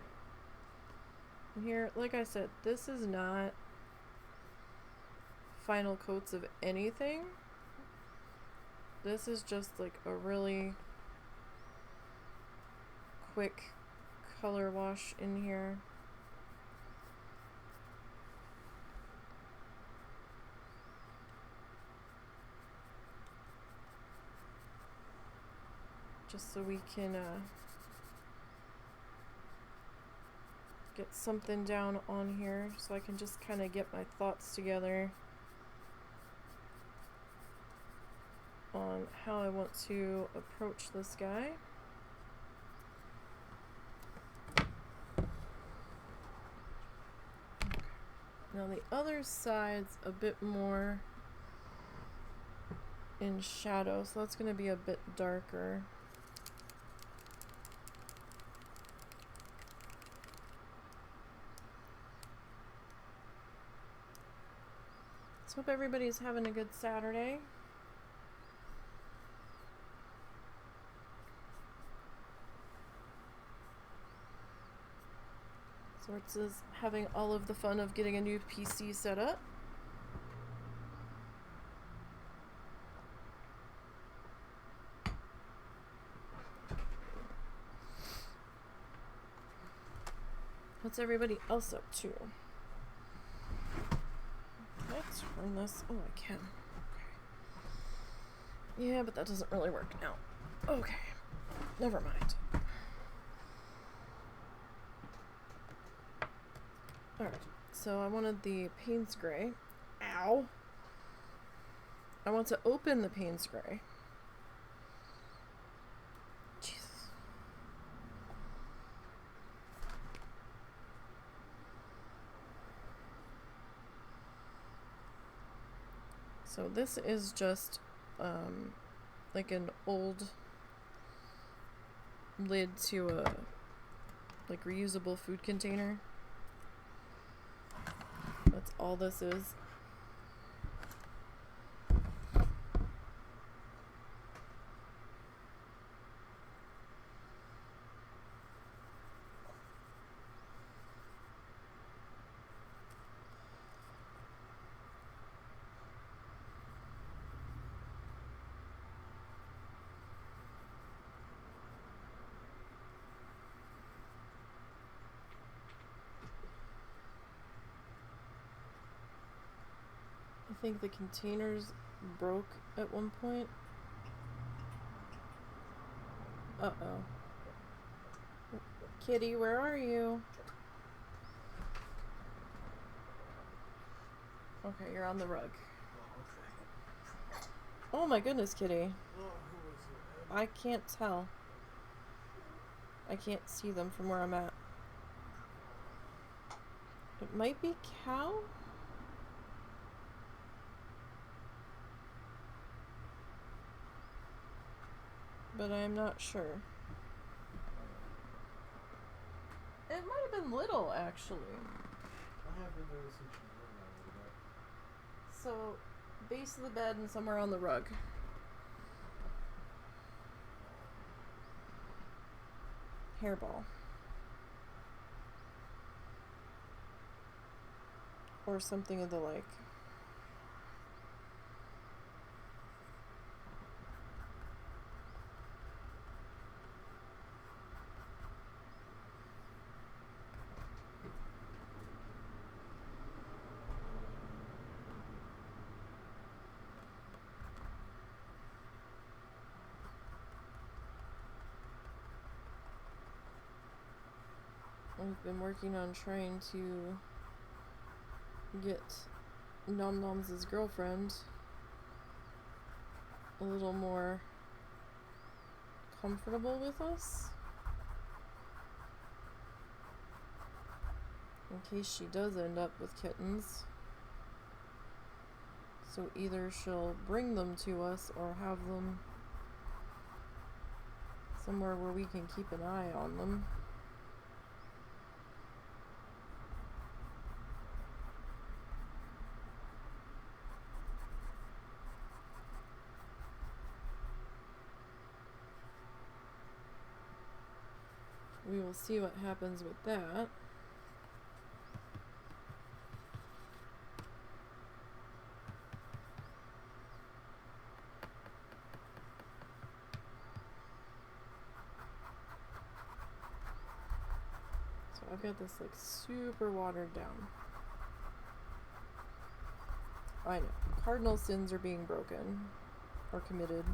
in here. Like I said, this is not final coats of anything. This is just like a really quick color wash in here. Just so we can get something down on here, so I can just kind of get my thoughts together on how I want to approach this guy. Now the other side's a bit more in shadow, so that's going to be a bit darker. So hope everybody's having a good Saturday. Swords is having all of the fun of getting a new PC set up. What's everybody else up to? Let's turn this. Oh, I can. Okay. Yeah, but that doesn't really work now. Okay. Never mind. Alright. So I wanted the Payne's Gray. Ow! I want to open the Payne's Gray. Jesus. So this is just like an old lid to a like reusable food container. That's all this is. I think the containers broke at one point. Uh-oh. Kitty, where are you? Okay, you're on the rug. Oh my goodness, Kitty. I can't tell. I can't see them from where I'm at. It might be Cow? But I'm not sure. It might have been Little, actually. I have been noticing she's moving a little bit. So, base of the bed and somewhere on the rug. Hairball. Or something of the like. I've been working on trying to get Nom Nom's girlfriend a little more comfortable with us, in case she does end up with kittens. So either she'll bring them to us or have them somewhere where we can keep an eye on them. we'll see what happens with that. So I've got this like super watered down. I know. Cardinal sins are being broken or committed.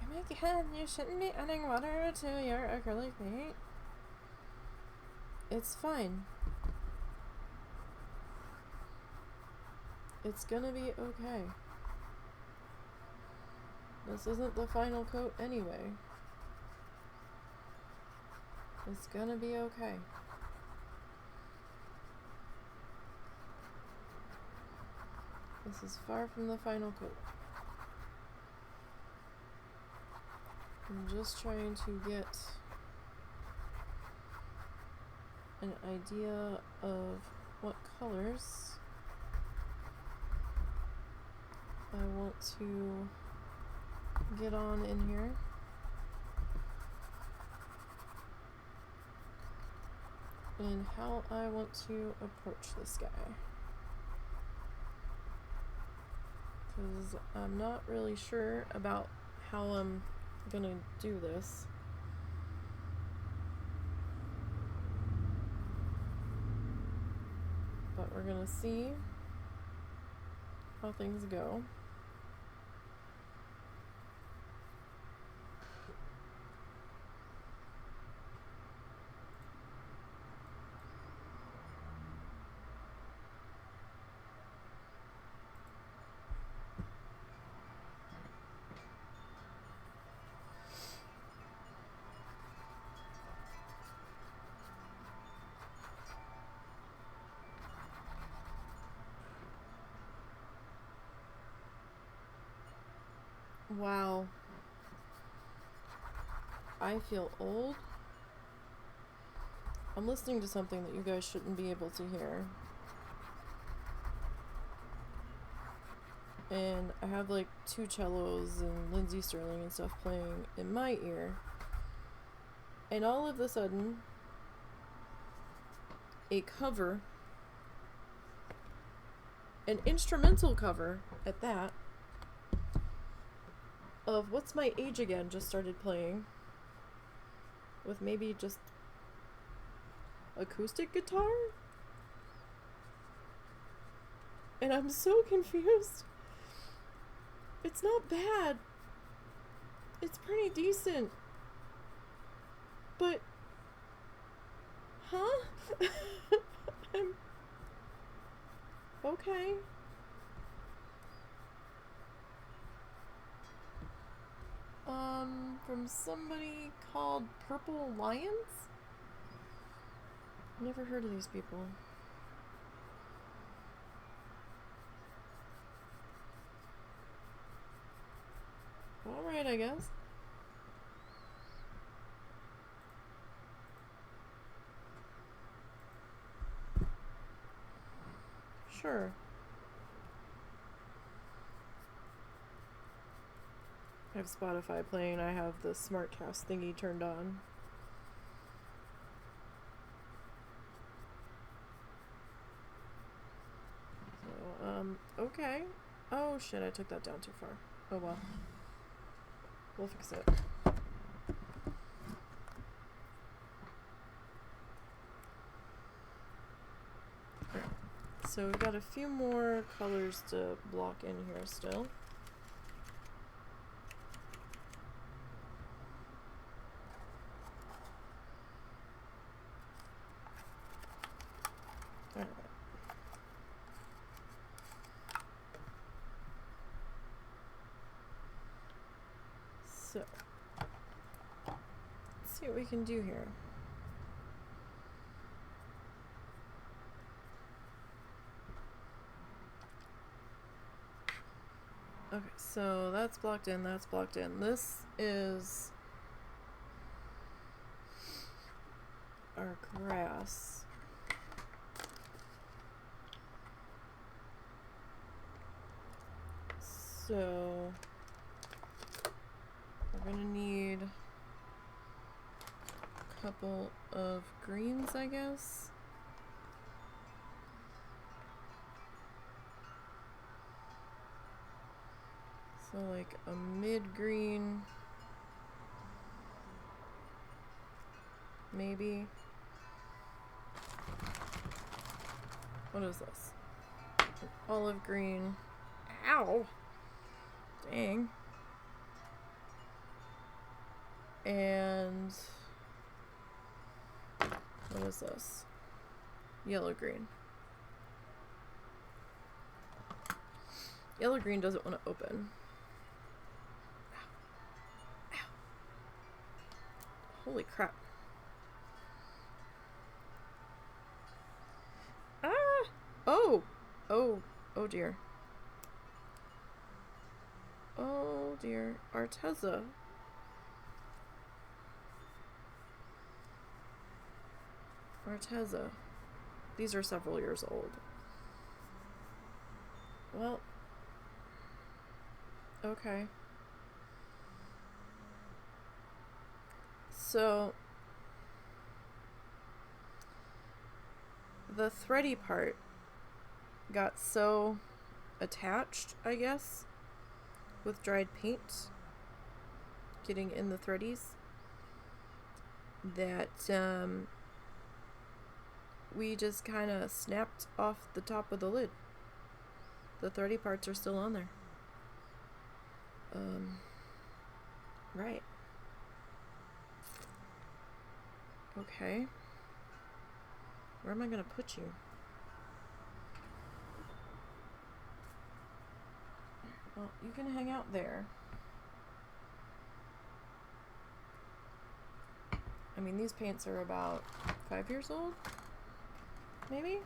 Oh my god, you shouldn't be adding water to your acrylic paint. It's fine. It's gonna be okay. This isn't the final coat anyway. It's gonna be okay. This is far from the final coat. I'm just trying to get an idea of what colors I want to get on in here. And how I want to approach this guy. Because I'm not really sure about how I'm gonna do this. But we're gonna see how things go. Wow. I feel old. I'm listening to something that you guys shouldn't be able to hear. And I have like 2 cellos and Lindsey Sterling and stuff playing in my ear. And all of a sudden, a cover, an instrumental cover at that, of What's My Age Again just started playing. With maybe just acoustic guitar? And I'm so confused. It's not bad. It's pretty decent. But... Huh? I'm... Okay. From somebody called Purple Lions? Never heard of these people. Alright, I guess. Sure. I have Spotify playing, I have the SmartCast thingy turned on. So, okay. Oh shit, I took that down too far. Oh well. We'll fix it. So we've got a few more colors to block in here still. Alright. So, let's see what we can do here. Okay, so that's blocked in, that's blocked in. This is our grass. So We're gonna need a couple of greens, I guess. So like a mid-green, maybe. What is this? Olive green. Ow! Dang. And what is this? Yellow green. Yellow green doesn't want to open. Ow. Ow. Holy crap. Ah! Oh! Oh! Oh dear. Oh dear. Arteza. Arteza. These are several years old. Well. Okay. So the thready part got so attached, I guess, with dried paint getting in the threadies that we just kind of snapped off the top of the lid. The thready parts are still on there. Right. Okay. Where am I gonna put you? Well, you can hang out there. I mean, these paints are about 5 years old, maybe?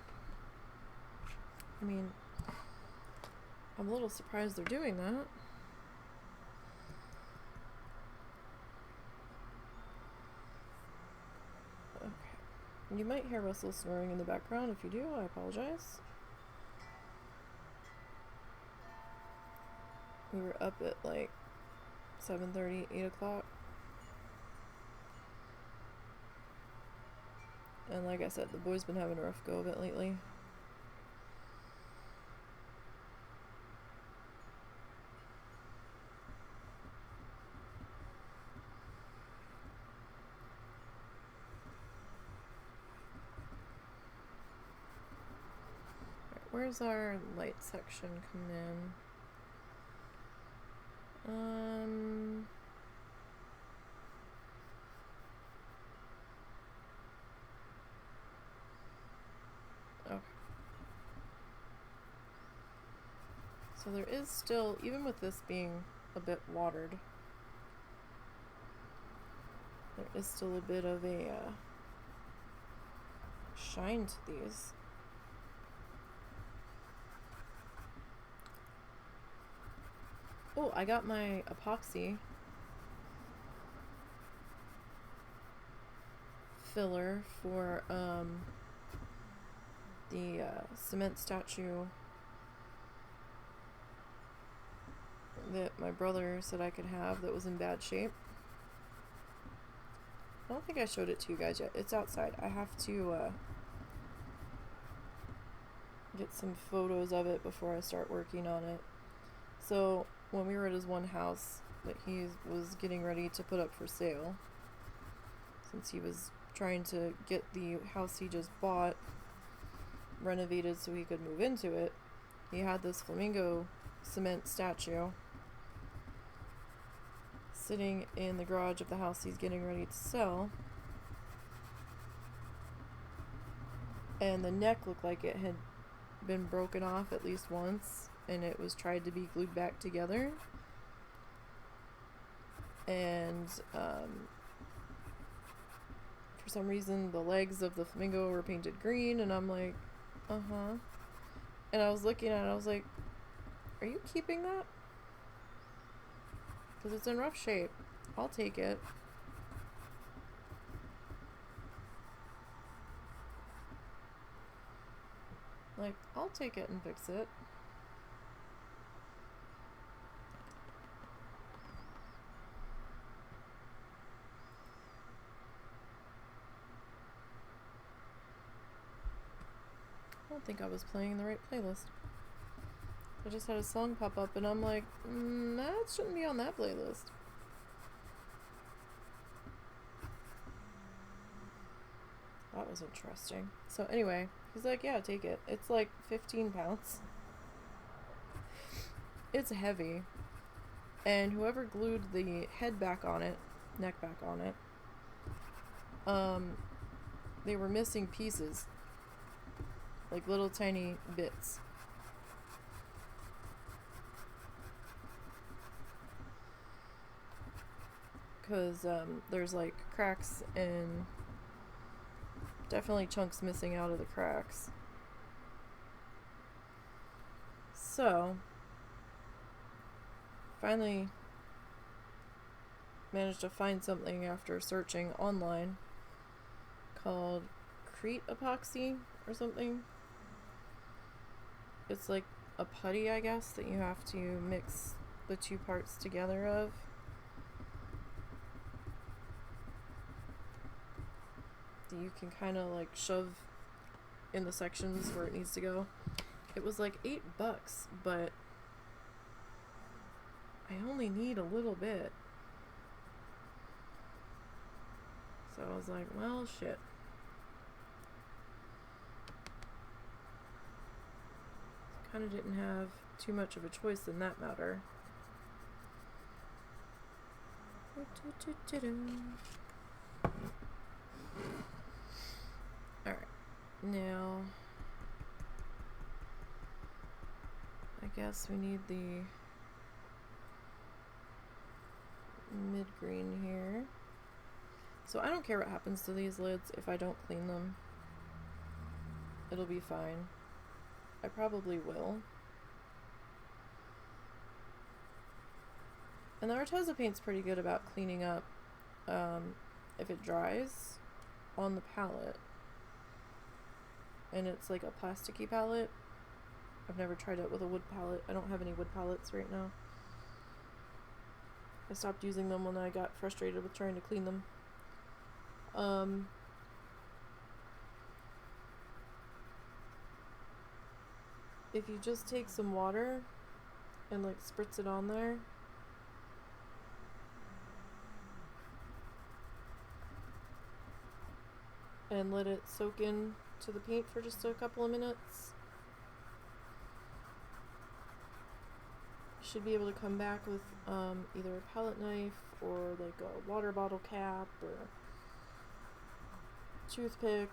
I mean, I'm a little surprised they're doing that. Okay. You might hear Russell snoring in the background. If you do, I apologize. We were up at like 7:30, 8 o'clock. And like I said, the boy's been having a rough go of it lately. Where's our light section come in? Okay. So there is still, even with this being a bit watered, there is still a bit of a shine to these. Oh, I got my epoxy filler for the cement statue that my brother said I could have that was in bad shape. I don't think I showed it to you guys yet. It's outside. I have to get some photos of it before I start working on it. So when we were at his one house that he was getting ready to put up for sale, since he was trying to get the house he just bought renovated so he could move into it, he had this flamingo cement statue sitting in the garage of the house he's getting ready to sell, and the neck looked like it had been broken off at least once, and it was tried to be glued back together, and for some reason the legs of the flamingo were painted green, and I'm like, and I was looking at it, I was like, are you keeping that? Because it's in rough shape. I'll take it. Like, I'll take it and fix it. don't think I was playing the right playlist. I just had a song pop up and I'm like, that shouldn't be on that playlist. That was interesting. So anyway, he's like, yeah, take it. It's like 15 pounds. It's heavy. And whoever glued the head back on it, neck back on it, they were missing pieces. Like little tiny bits. Because there's like cracks and definitely chunks missing out of the cracks. So, finally managed to find something after searching online called Crete epoxy or something. It's like a putty, I guess, that you have to mix the two parts together of. That you can kind of like shove in the sections where it needs to go. It was like $8, but I only need a little bit. So I was like, well, shit. Kind of didn't have too much of a choice in that matter. Alright, now I guess we need the mid-green here. So I don't care what happens to these lids if I don't clean them. It'll be fine. I probably will. And the Arteza paint's pretty good about cleaning up if it dries on the palette. And it's like a plasticky palette. I've never tried it with a wood palette. I don't have any wood palettes right now. I stopped using them when I got frustrated with trying to clean them. If you just take some water and like spritz it on there, and let it soak in to the paint for just a couple of minutes, you should be able to come back with either a palette knife or like a water bottle cap or toothpick,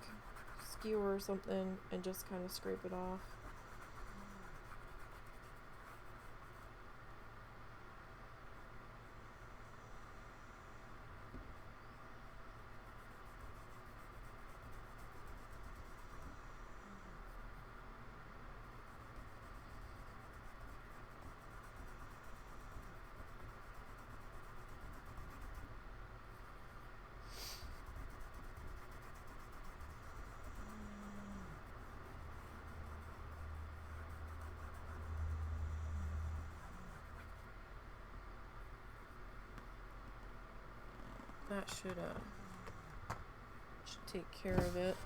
skewer or something, and just kind of scrape it off. That should take care of it.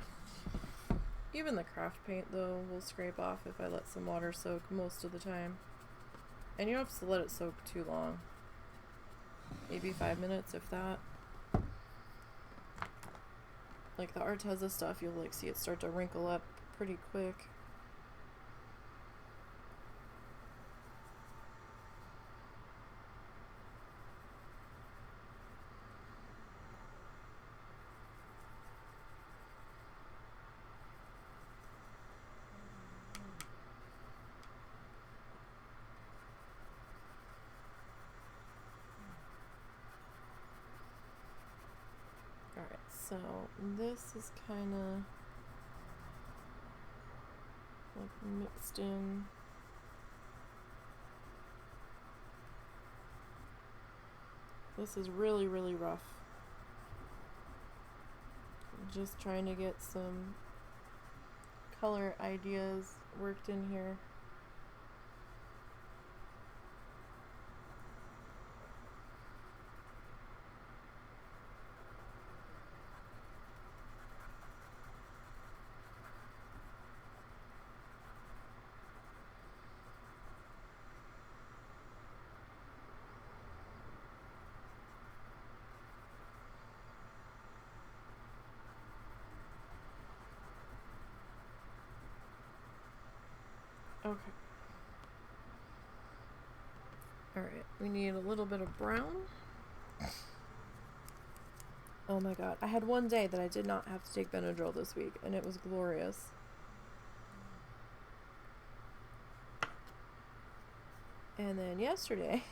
Even the craft paint though will scrape off if I let some water soak most of the time. And you don't have to let it soak too long. Maybe 5 minutes if that. Like the Arteza stuff, you'll like see it start to wrinkle up pretty quick. Alright, so this is kind of like mixed in. This is really, really rough. Just trying to get some color ideas worked in here. Okay. Alright, we need a little bit of brown. Oh my god, I had one day that I did not have to take Benadryl this week, and it was glorious. And then yesterday,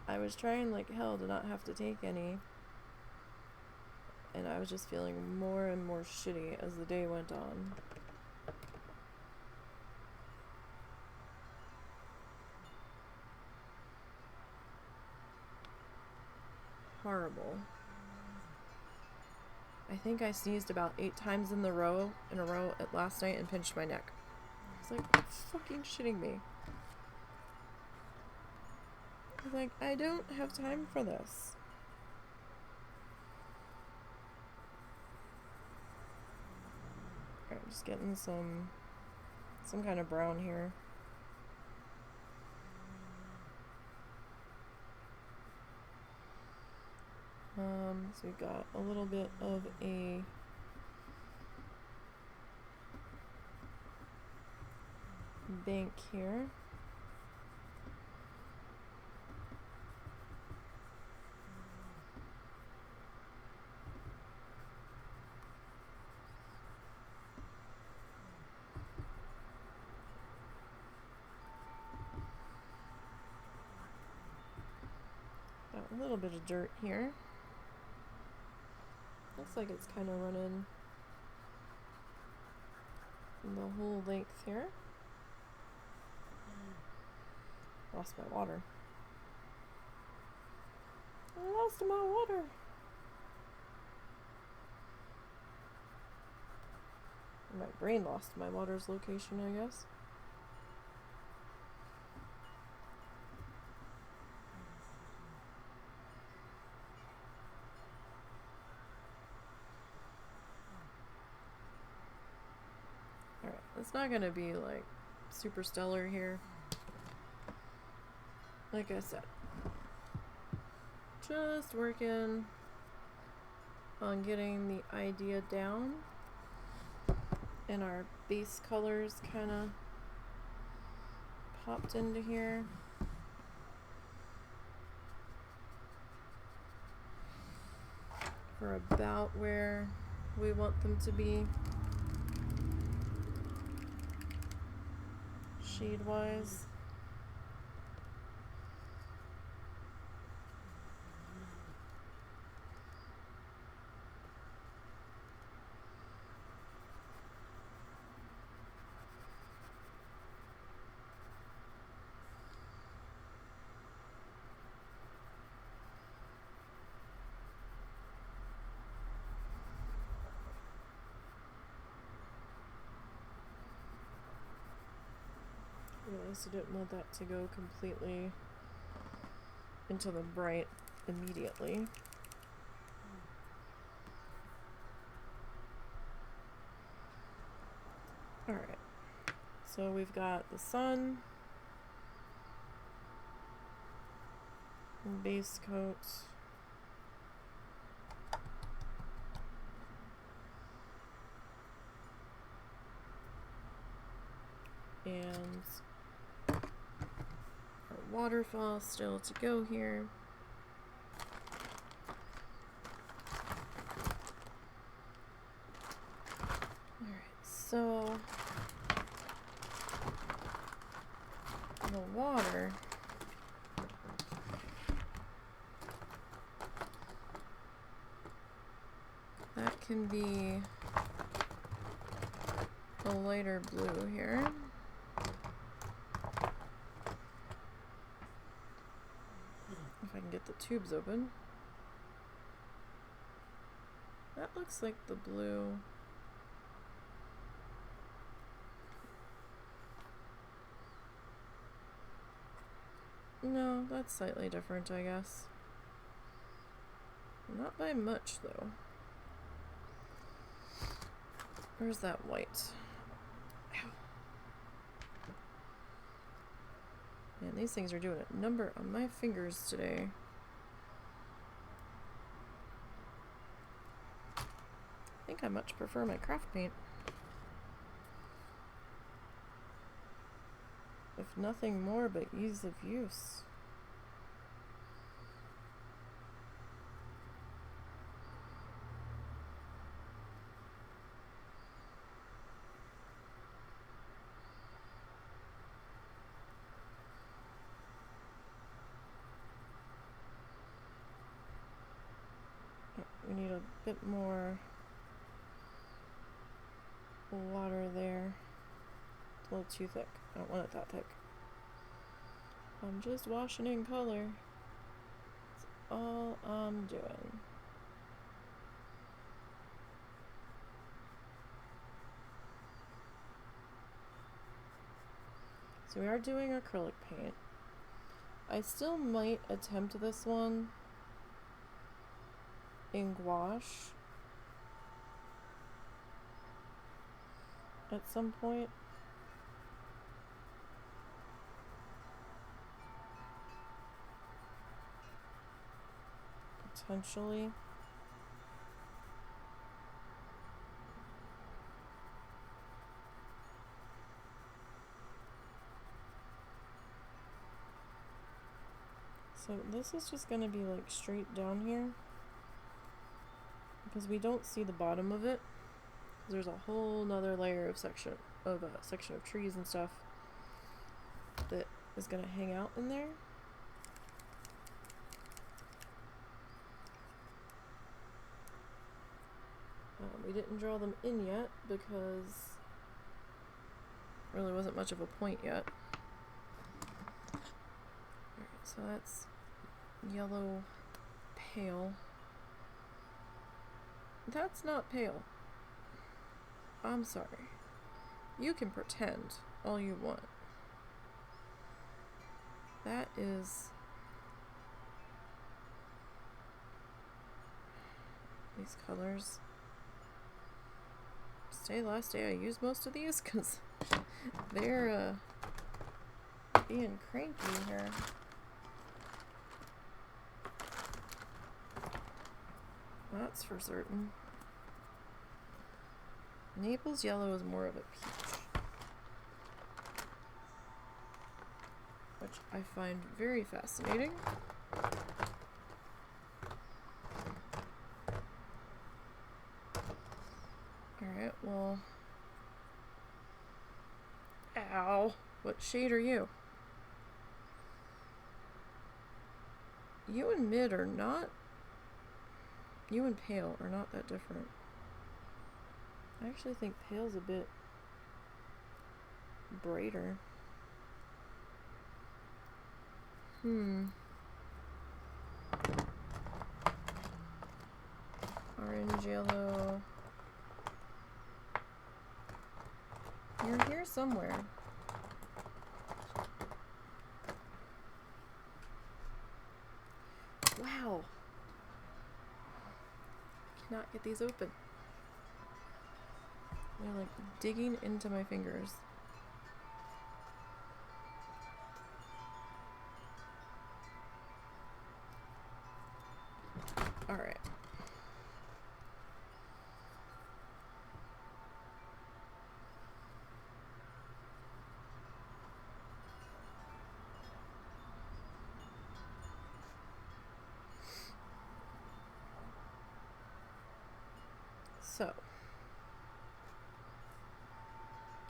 I was trying like hell to not have to take any, and I was just feeling more and more shitty as the day went on. Horrible. I think I sneezed about 8 times in a row at last night and pinched my neck. I was like, fucking shitting me. I was like, I don't have time for this. Alright, just getting some kind of brown here. So we got a little bit of a bank here. Got a little bit of dirt here. Looks like it's kind of running the whole length here. Lost my water. I lost my water. My brain lost my water's location, I guess. Alright, it's not gonna be like super stellar here. Like I said, just working on getting the idea down, and our base colors kind of popped into here. For about where we want them to be shade wise. Realized I didn't want that to go completely into the bright immediately. Alright, so we've got the sun, and base coat, and our waterfall still to go here. Alright, so the water that can be a lighter blue here. If I can get the tubes open. That looks like the blue. No, that's slightly different, I guess. Not by much, though. Where's that white? Ow. Man, these things are doing a number on my fingers today. I think I much prefer my craft paint. if nothing more but ease of use. We need a bit more water there. It's a little too thick. I don't want it that thick. I'm just washing in color. That's all I'm doing. So we are doing acrylic paint. I still might attempt this one in gouache at some point. Potentially. So this is just going to be like straight down here, because we don't see the bottom of it. There's a whole nother layer of section of trees and stuff that is going to hang out in there. We didn't draw them in yet because there really wasn't much of a point yet. Alright, so that's yellow pale. That's not pale. I'm sorry. You can pretend all you want. That is... These colors. Last day I used most of these because they're being cranky here. That's for certain. Naples yellow is more of a peach, which I find very fascinating. Alright, well... Ow! What shade are you? You and mid are not... You and pale are not that different. I actually think pale's a bit brighter. Orange, yellow... You're here somewhere. Wow. I cannot get these open. They're like digging into my fingers. Alright. So,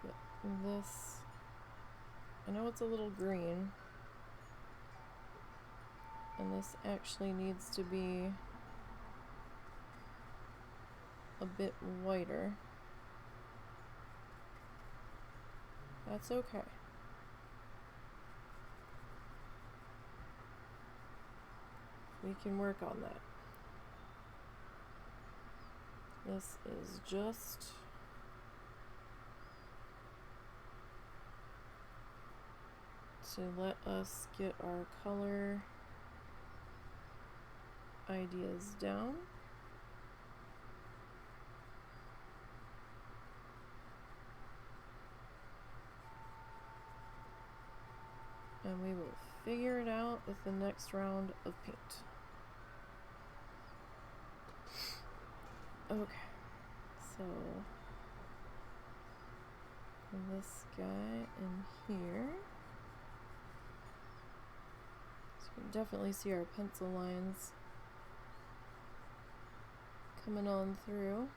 get this, I know it's a little green, and this actually needs to be a bit whiter. That's okay. We can work on that. This is just to let us get our color ideas down. And we will figure it out with the next round of paint. Okay, so this guy in here. You can definitely see our pencil lines coming on through.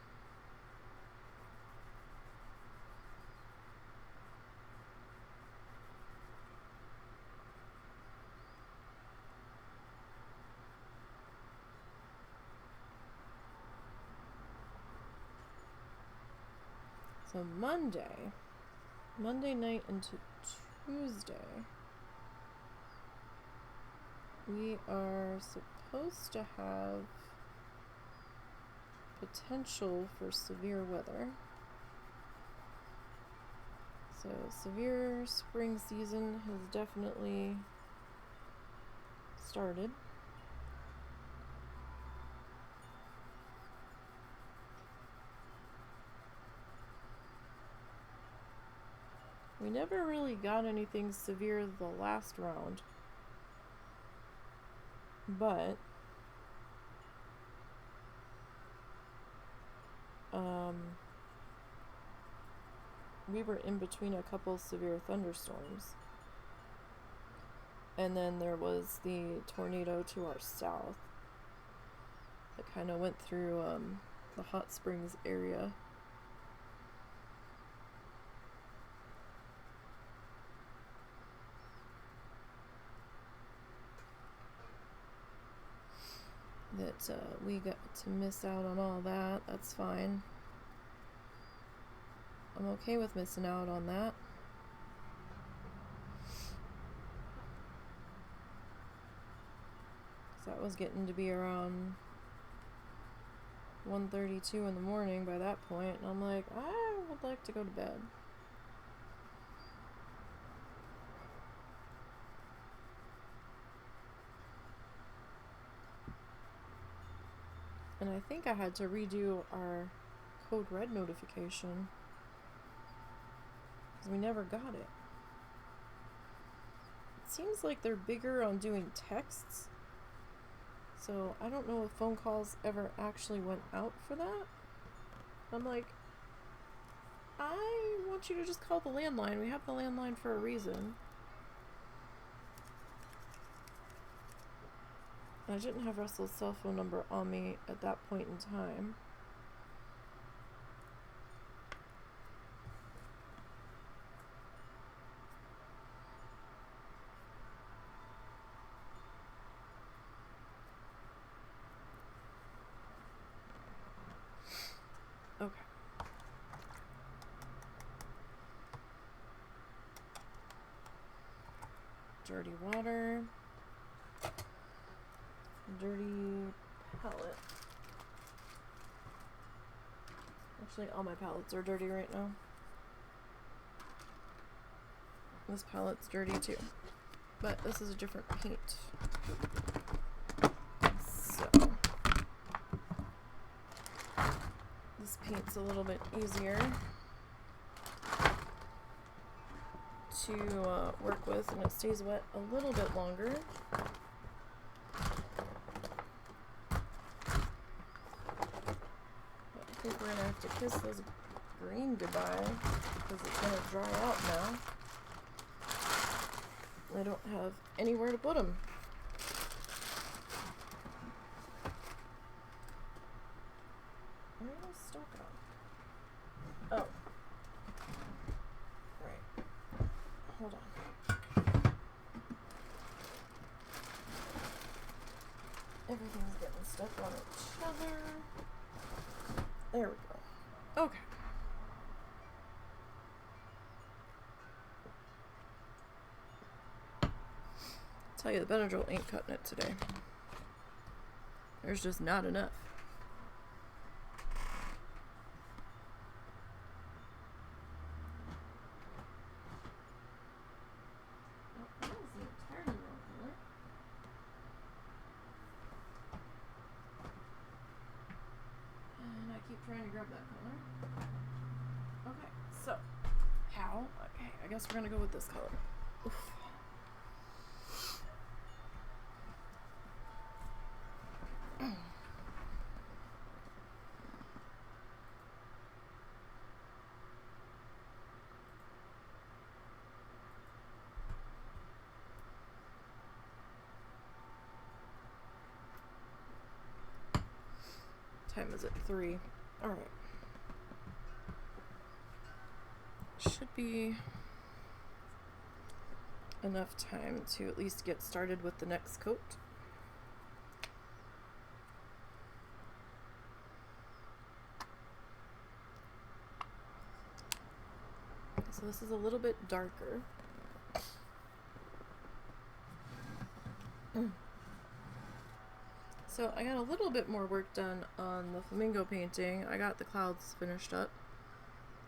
So Monday night into Tuesday, we are supposed to have potential for severe weather. So severe spring season has definitely started. We never really got anything severe the last round, but we were in between a couple severe thunderstorms, and then there was the tornado to our south that kind of went through the Hot Springs area. That we got to miss out on all that. That's fine. I'm okay with missing out on that. So that was getting to be around 1:32 in the morning by that point, and I'm like, I would like to go to bed. And I think I had to redo our code red notification because we never got it. It seems like they're bigger on doing texts, so I don't know if phone calls ever actually went out for that. I'm like, I want you to just call the landline. We have the landline for a reason. I didn't have Russell's cell phone number on me at that point in time. Okay. Dirty water. Dirty palette. Actually, all my palettes are dirty right now. This palette's dirty too, but this is a different paint. So this paint's a little bit easier to work with, and it stays wet a little bit longer. I think we're gonna have to kiss this green goodbye because it's gonna dry out now. I don't have anywhere to put them. Where are those stuck on? Oh. Right. Hold on. Everything's getting stuck on each other. There we go. Okay. Tell you, the Benadryl ain't cutting it today. There's just not enough. That was the entirely wrong color. And I keep trying to grab that color. Okay, so how? Okay, I guess we're gonna go with this color. Oof. time is it? 3. Alright. Should be enough time to at least get started with the next coat. So this is a little bit darker. So I got a little bit more work done on the flamingo painting. I got the clouds finished up,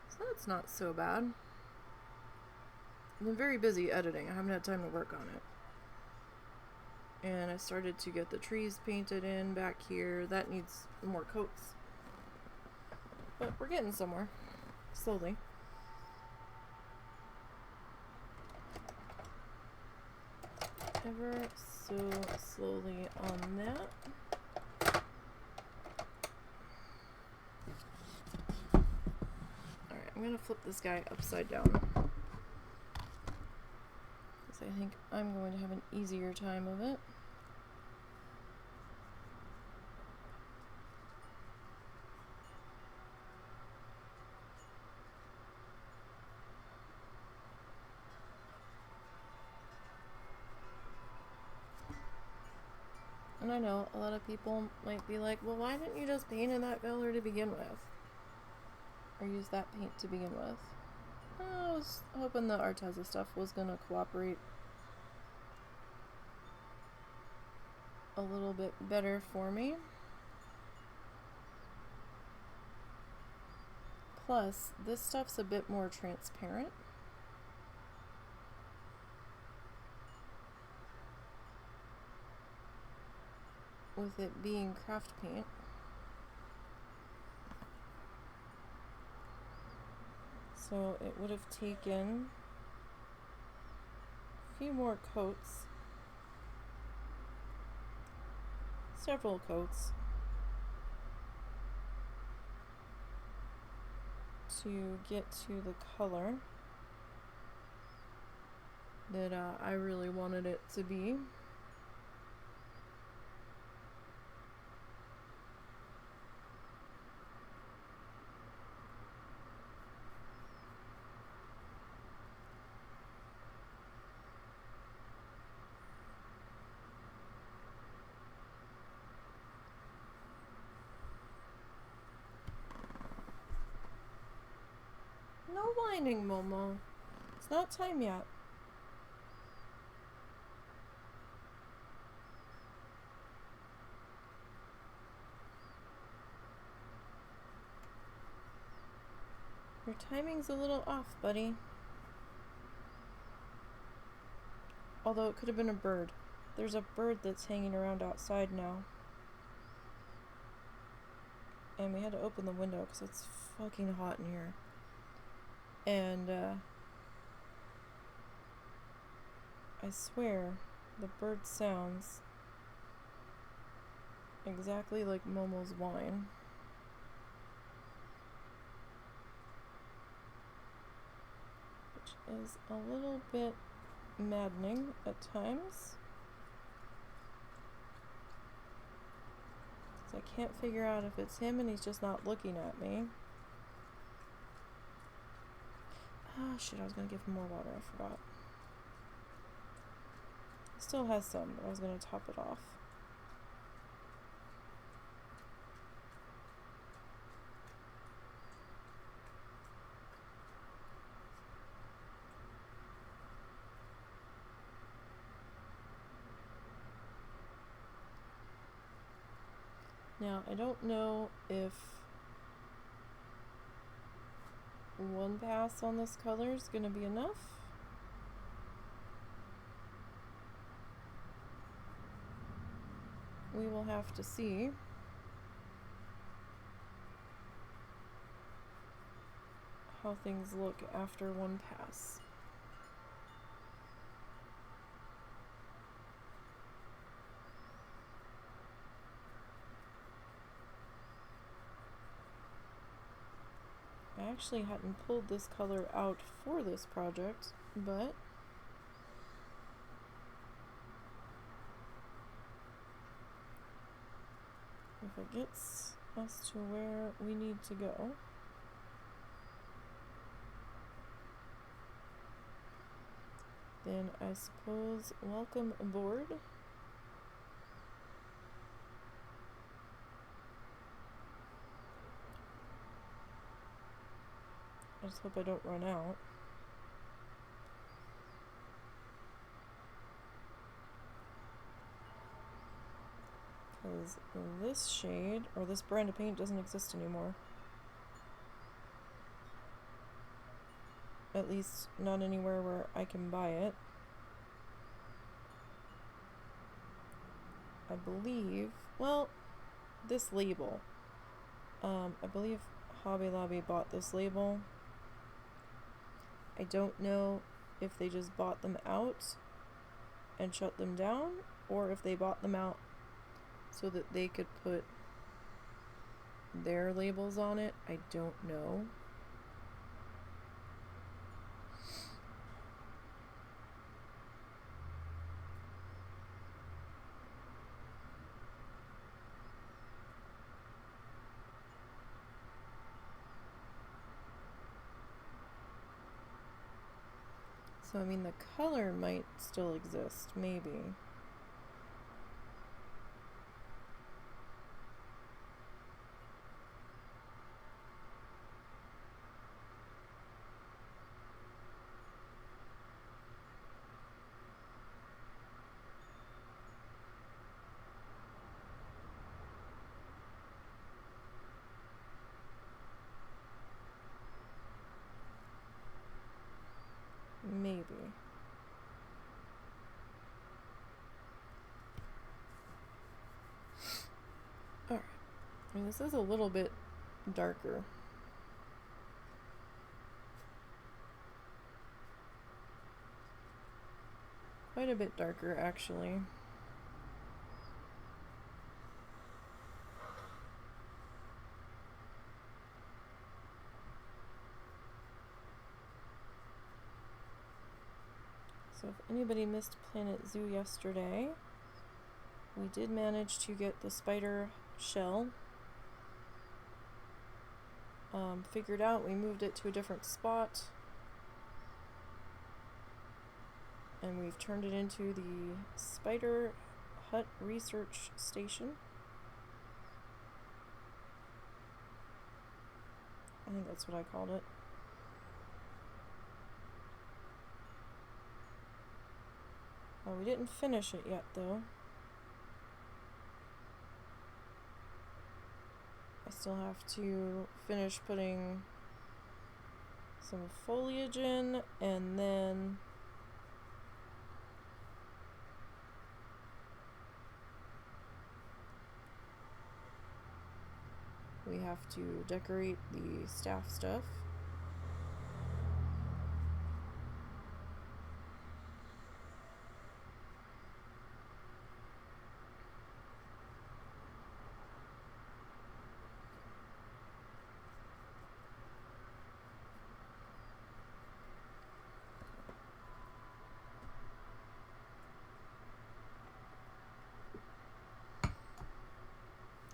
so that's not so bad. I've been very busy editing. I haven't had time to work on it. And I started to get the trees painted in back here. That needs more coats. But we're getting somewhere. Slowly. Ever so slowly on that. Alright, I'm gonna flip this guy upside down, because I think I'm going to have an easier time of it. And I know a lot of people might be like, well, why didn't you just paint in that color to begin with? Or use that paint to begin with? I was hoping the Arteza stuff was going to cooperate a little bit better for me. Plus, this stuff's a bit more transparent. With it being craft paint. So it would have taken a few more coats, several coats, to get to the color that I really wanted it to be. No whining, Momo. It's not time yet. Your timing's a little off, buddy. Although it could have been a bird. There's a bird that's hanging around outside now. And we had to open the window because it's fucking hot in here. And I swear the bird sounds exactly like Momo's whine. Which is a little bit maddening at times. Because I can't figure out if it's him and he's just not looking at me. Oh shit, I was gonna give him more water, I forgot. Still has some, but I was gonna top it off. Now, I don't know if one pass on this color is going to be enough. We will have to see. How things look after one pass. I actually hadn't pulled this color out for this project, but if it gets us to where we need to go. Then I suppose welcome aboard. I just hope I don't run out. Because this shade, or this brand of paint, doesn't exist anymore. At least not anywhere where I can buy it. I believe, well, this label. I believe Hobby Lobby bought this label. I don't know if they just bought them out and shut them down, or if they bought them out so that they could put their labels on it. I don't know. So, I mean, the color might still exist, maybe. Maybe. Alright. I mean, this is a little bit darker. Quite a bit darker, actually. So if anybody missed Planet Zoo yesterday, we did manage to get the spider shell figured out. We moved it to a different spot, and we've turned it into the Spider Hut Research Station. I think that's what I called it. We didn't finish it yet, though. I still have to finish putting some foliage in, and then we have to decorate the staff stuff.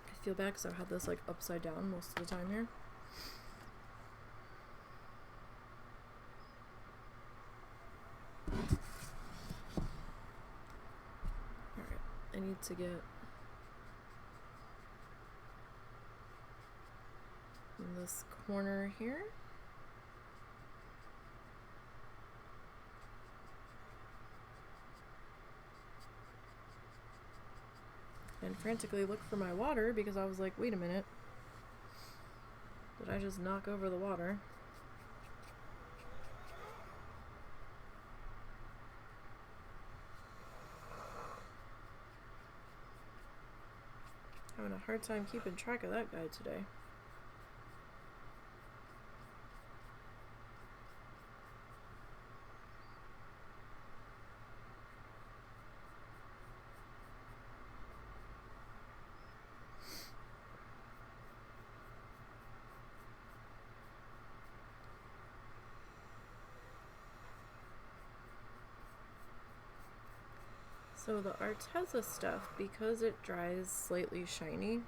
I feel bad because I've had this like upside down most of the time here. Alright, I need to get in this corner here. And frantically look for my water because I was like, wait a minute. Did I just knock over the water? Having a hard time keeping track of that guy today. So the Arteza stuff, because it dries slightly shiny,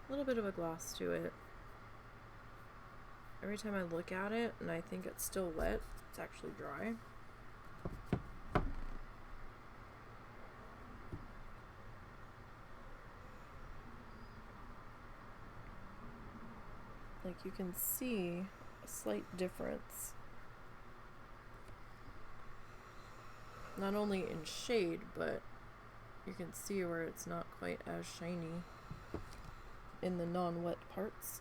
A little bit of a gloss to it. Every time I look at it and I think it's still wet, it's actually dry. Like you can see a slight difference. Not only in shade, but you can see where it's not quite as shiny in the non-wet parts.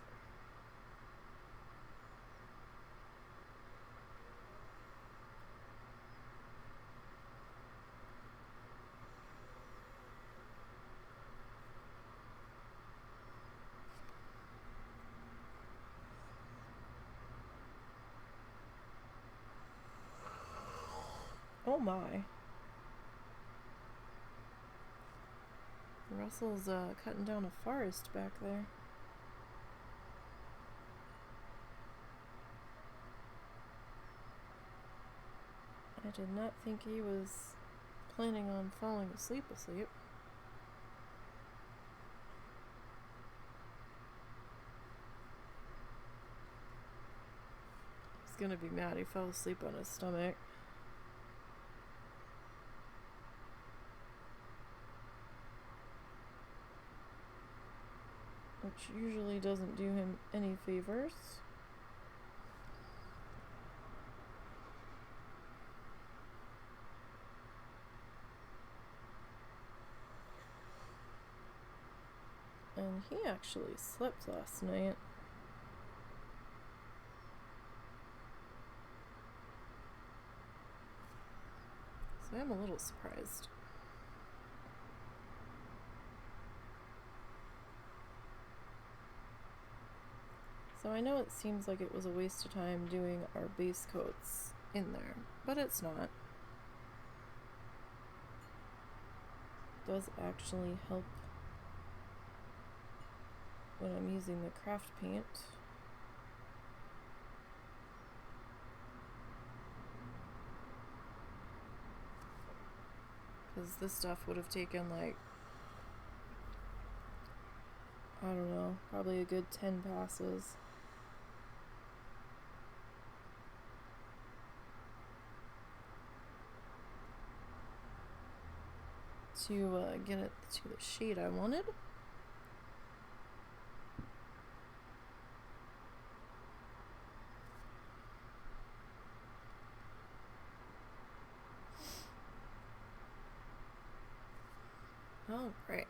Oh my. Russell's cutting down a forest back there. I did not think he was planning on falling asleep. He's gonna be mad he fell asleep on his stomach. Which usually doesn't do him any favors. And he actually slept last night. So I'm a little surprised. So I know it seems like it was a waste of time doing our base coats in there, but it's not. It does actually help when I'm using the craft paint. Because this stuff would have taken like, I don't know, probably a good 10 passes. To get it to the shade I wanted. All right.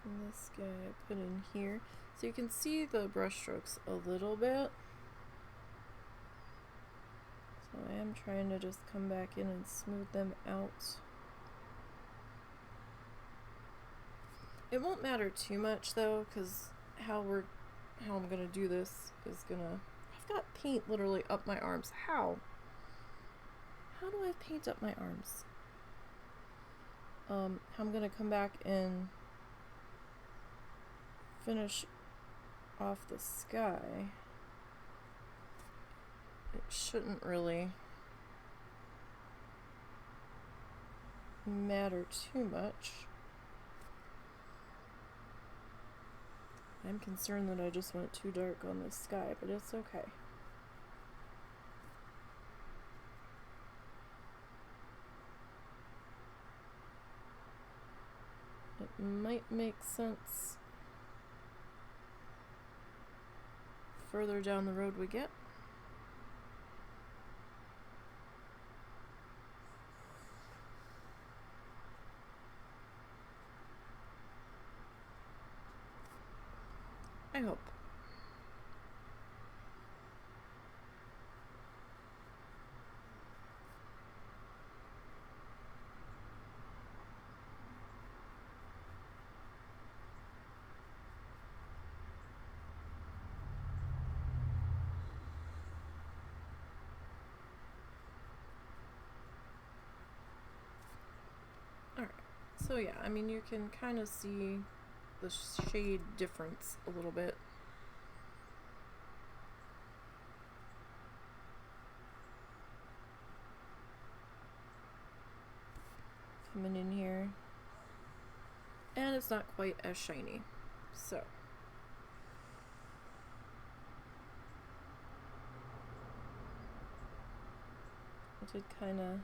And this guy I put in here. So you can see the brush strokes a little bit. So I am trying to just come back in and smooth them out. It won't matter too much though, because how I'm gonna do this is I've got paint literally up my arms. How do I have paint up my arms? I'm gonna come back and finish off the sky. It shouldn't really matter too much. I'm concerned that I just went too dark on the sky, but it's okay. It might make sense further down the road we get. I hope. Alright, So yeah, I mean, you can kind of see the shade difference a little bit. Coming in here. And it's not quite as shiny. So. I did kind of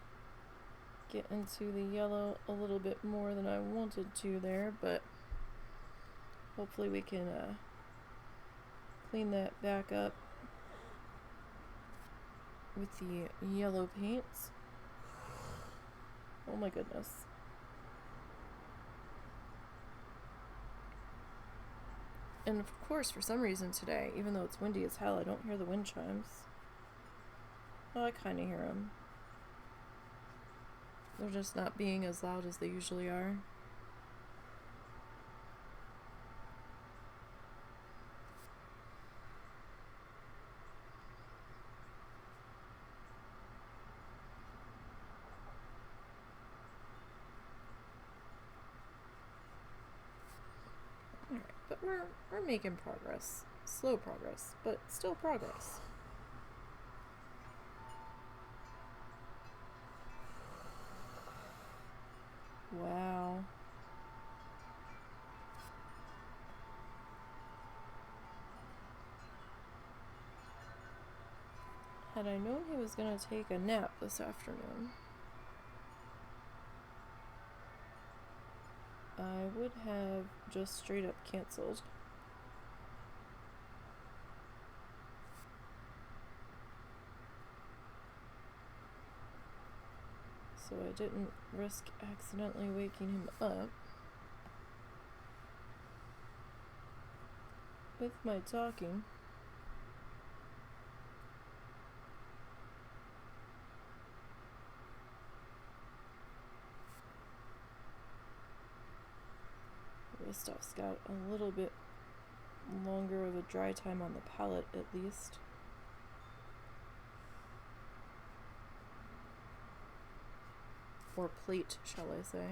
get into the yellow a little bit more than I wanted to there, but hopefully we can clean that back up with the yellow paints. Oh my goodness. And of course, for some reason today, even though it's windy as hell, I don't hear the wind chimes. Oh, I kind of hear them. They're just not being as loud as they usually are. Alright, but we're making progress. Slow progress, but still progress. Wow. Had I known he was going to take a nap this afternoon, I would have just straight up canceled. So I didn't risk accidentally waking him up with my talking. This stuff's got a little bit longer of a dry time on the palette at least. Or plate, shall I say.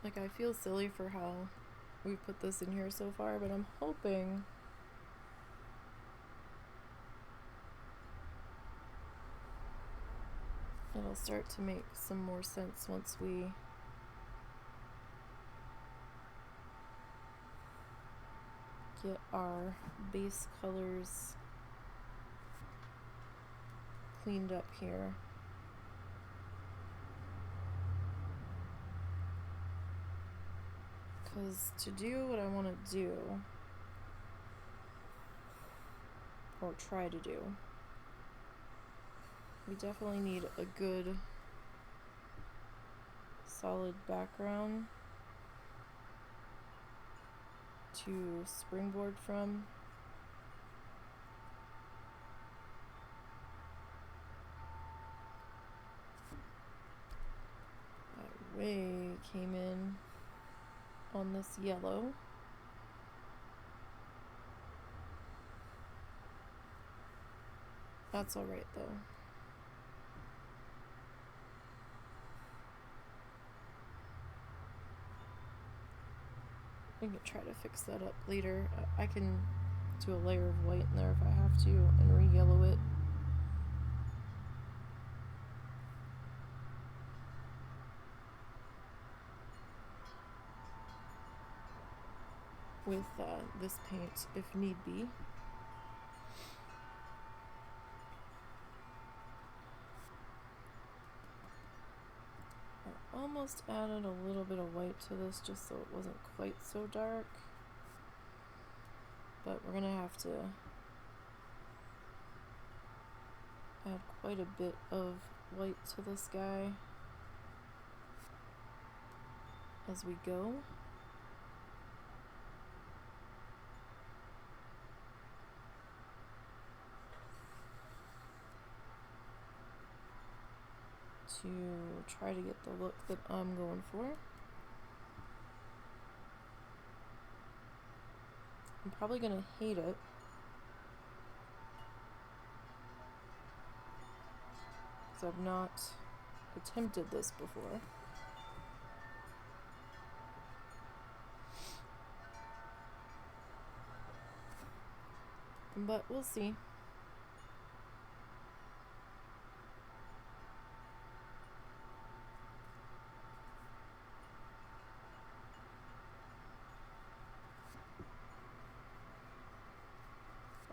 Like, I feel silly for how we've put this in here so far, but I'm hoping it'll start to make some more sense once we get our base colors cleaned up here. Because to do what I want to do, or try to do, we definitely need a good solid background to springboard from. I way came in on this yellow. That's alright though. We can try to fix that up later. I can do a layer of white in there if I have to and re-yellow it. With this paint if need be. I almost added a little bit of white to this just so it wasn't quite so dark. But we're gonna have to add quite a bit of white to this guy as we go. to try to get the look that I'm going for. I'm probably going to hate it. Because I've not attempted this before. But we'll see.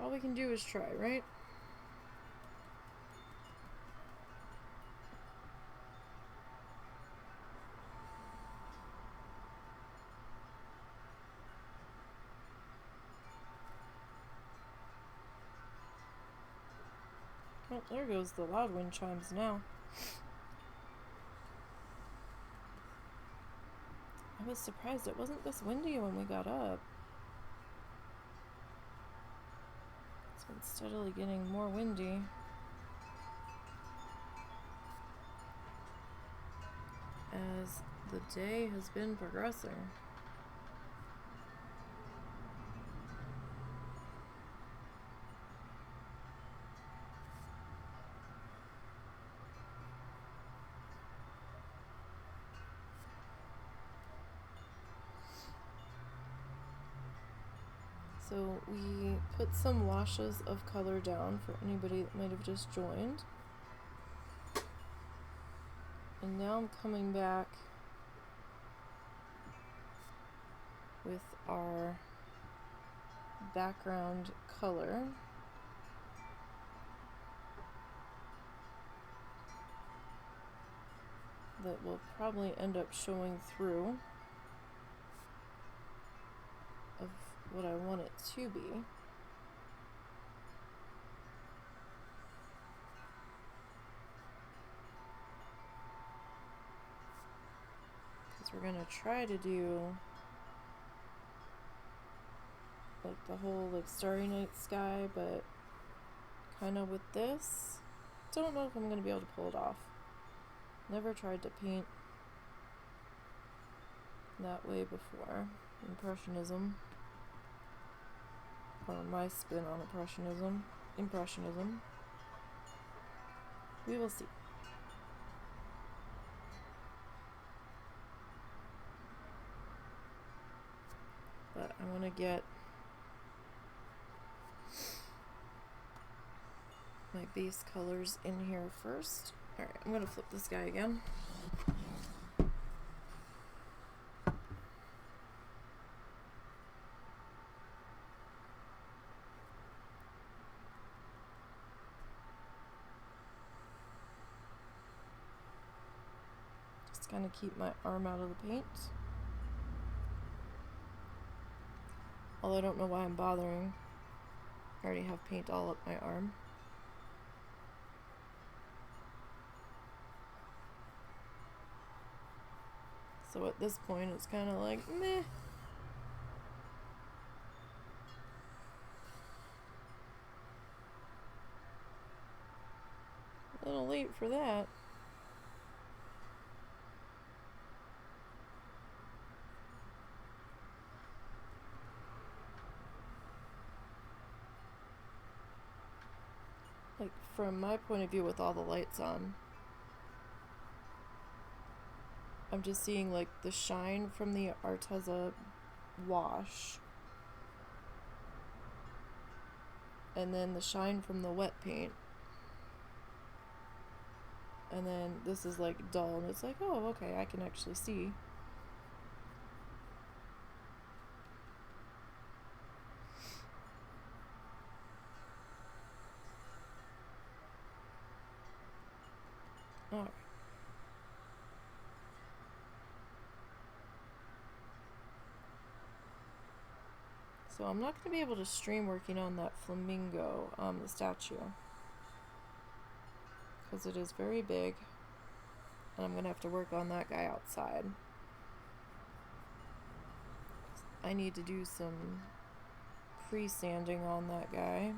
All we can do is try, right? Oh, there goes the loud wind chimes now. I was surprised it wasn't this windy when we got up. It's been steadily getting more windy. As the day has been progressing. So we put some washes of color down for anybody that might have just joined. And now I'm coming back with our background color. That will probably end up showing through of what I want it to be. Because we're going to try to do like the whole like starry night sky, but kind of with this. Don't know if I'm going to be able to pull it off. Never tried to paint that way before. Impressionism. Or my spin on impressionism. We will see. But I want to get my base colors in here first. Alright, I'm going to flip this guy again. Just kind of keep my arm out of the paint. Although I don't know why I'm bothering. I already have paint all up my arm. So at this point, it's kind of like, meh. A little late for that. Like, from my point of view with all the lights on, I'm just seeing like the shine from the Arteza wash and then the shine from the wet paint, and then this is like dull, and it's like, oh, okay, I can actually see. Alright. So I'm not going to be able to stream working on that flamingo, the statue, because it is very big, and I'm going to have to work on that guy outside. I need to do some pre-sanding on that guy.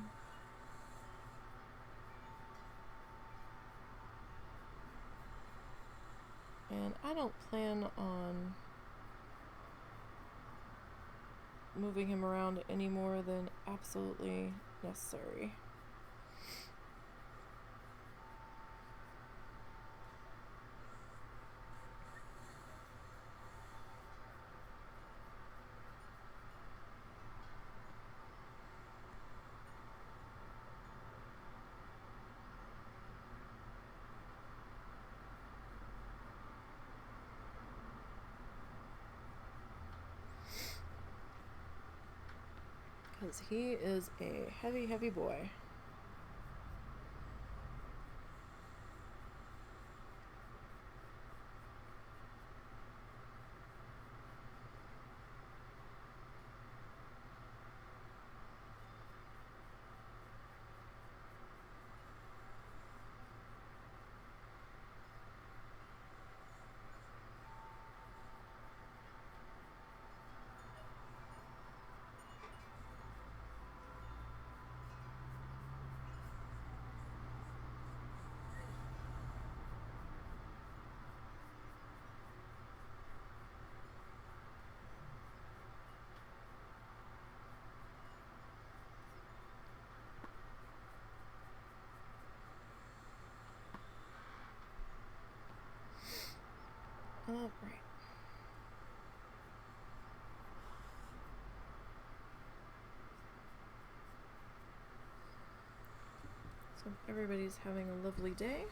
I don't plan on moving him around any more than absolutely necessary. Because he is a heavy, heavy boy. All right. So everybody's having a lovely day.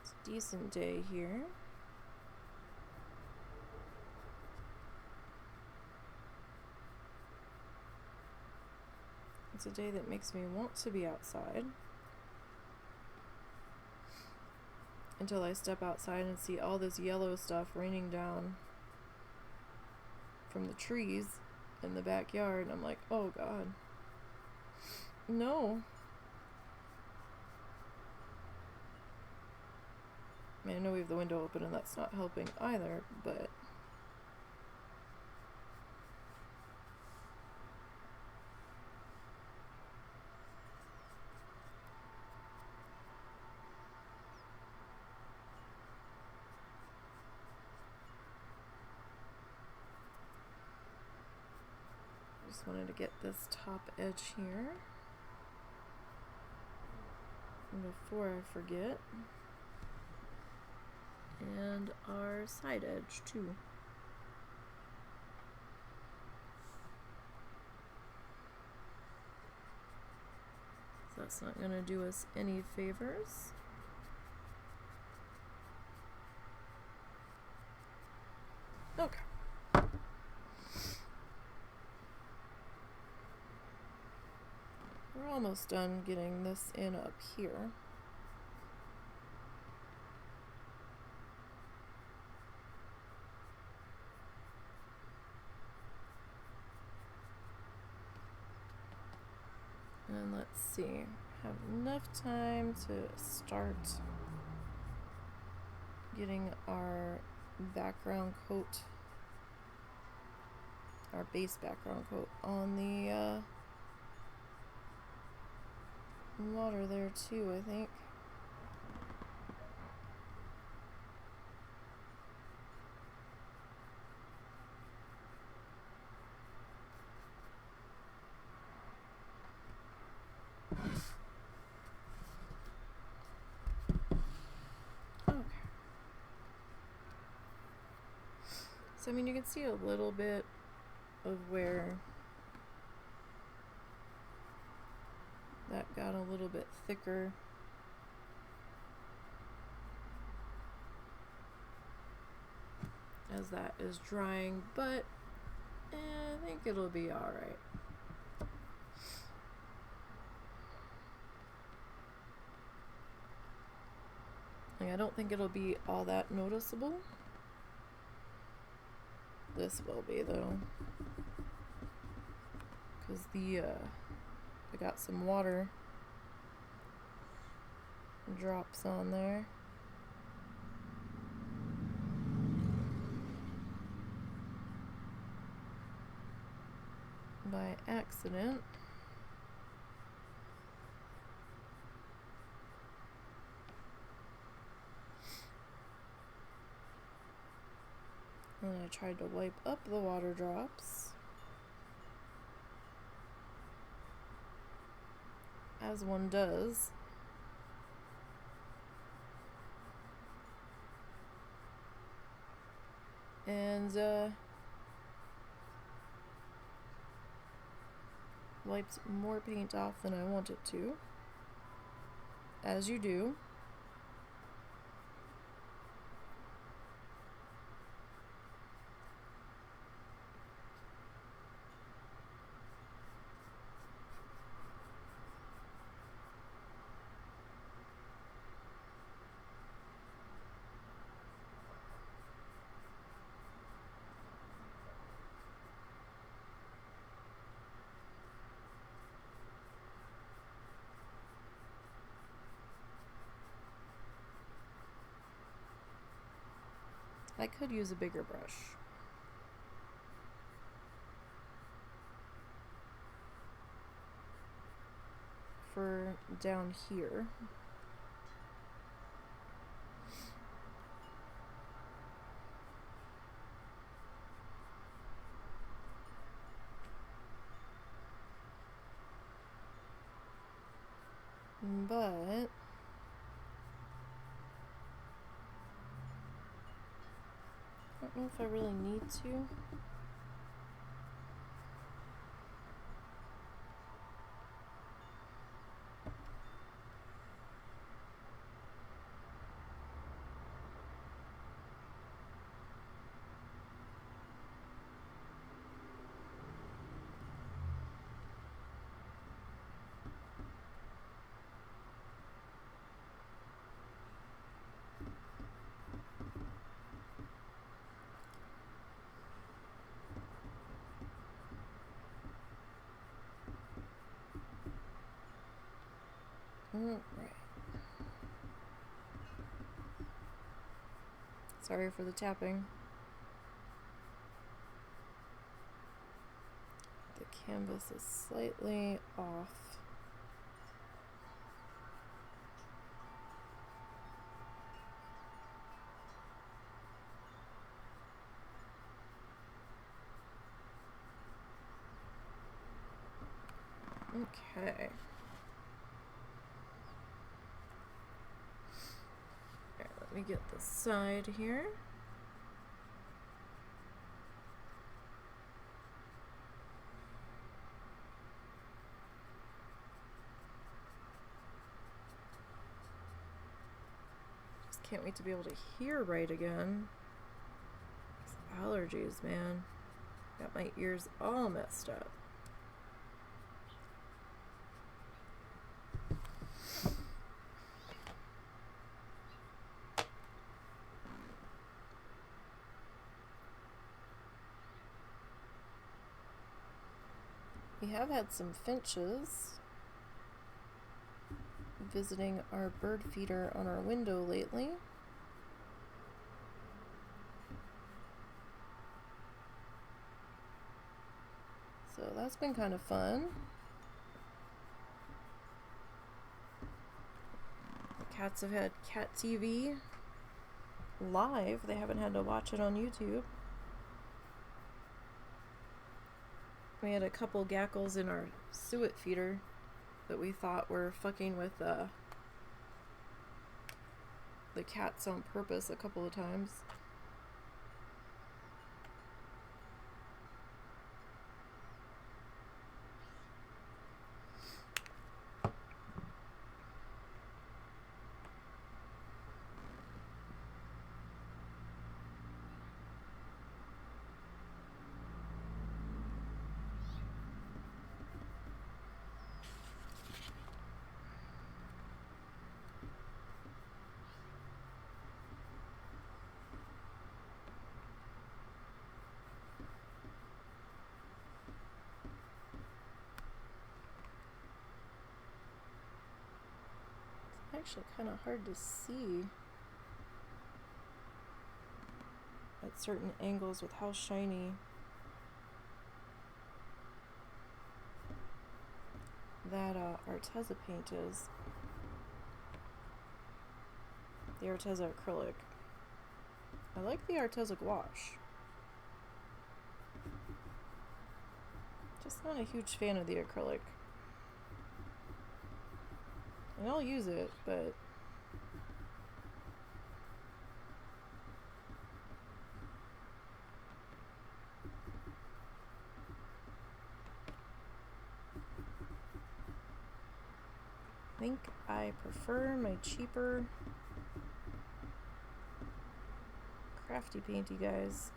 It's a decent day here. It's a day that makes me want to be outside. Until I step outside and see all this yellow stuff raining down from the trees in the backyard. And I'm like, oh God. No. I mean, I know we have the window open and that's not helping either, but just wanted to get this top edge here. And before I forget, and our side edge too. So that's not going to do us any favors. Okay. We're almost done getting this in up here. And let's see, have enough time to start getting our background coat, our base background coat on the water there too, I think. Okay. So I mean, you can see a little bit of where that got a little bit thicker. As that is drying, but I think it'll be alright. Like, I don't think it'll be all that noticeable. This will be though, because I got some water drops on there. by accident. And I tried to wipe up the water drops, as one does. And wiped more paint off than I wanted to, as you do. I could use a bigger brush. For down here. But I don't know if I really need to. Alright. Sorry for the tapping. The canvas is slightly off. Okay. Alright, let me get the side here. Just can't wait to be able to hear right again. These allergies, man. Got my ears all messed up. We have had some finches visiting our bird feeder on our window lately. So that's been kind of fun. The cats have had cat TV live. They haven't had to watch it on YouTube. We had a couple gackles in our suet feeder that we thought were fucking with the cats on purpose a couple of times. Actually kind of hard to see at certain angles with how shiny that Arteza paint is. The Arteza acrylic. I like the Arteza gouache. Just not a huge fan of the acrylic. And I'll use it, but I think I prefer my cheaper crafty painty guys.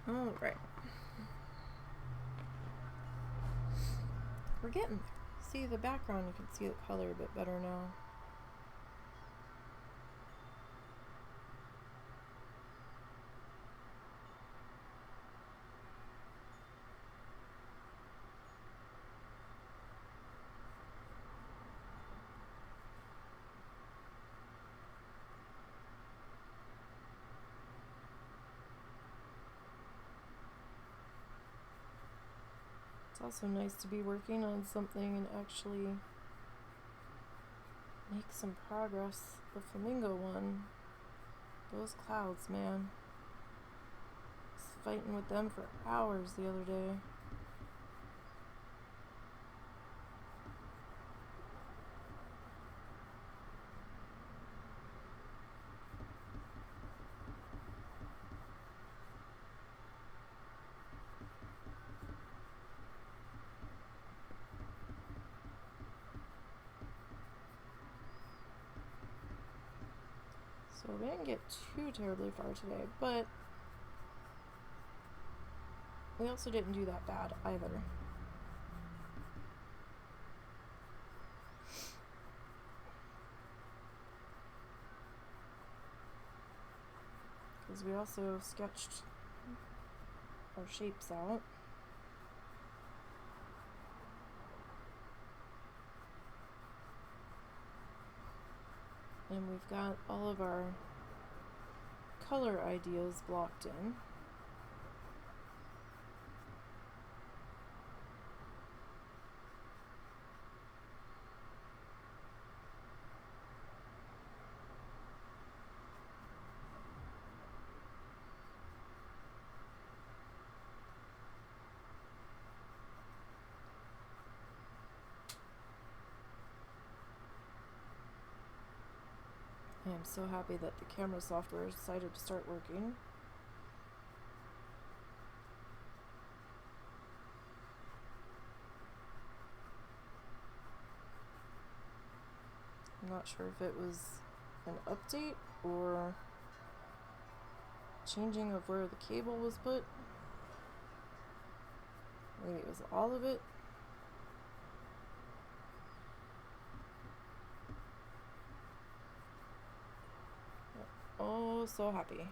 All right. We're getting there. See the background, you can see the color a bit better now. It's also nice to be working on something and actually make some progress. The flamingo one, those clouds, man. I was fighting with them for hours the other day. So we didn't get too terribly far today, but we also didn't do that bad either. Because we also sketched our shapes out. And we've got all of our color ideas blocked in. I am so happy that the camera software decided to start working. I'm not sure if it was an update or changing of where the cable was put. Maybe it was all of it. Oh, so happy.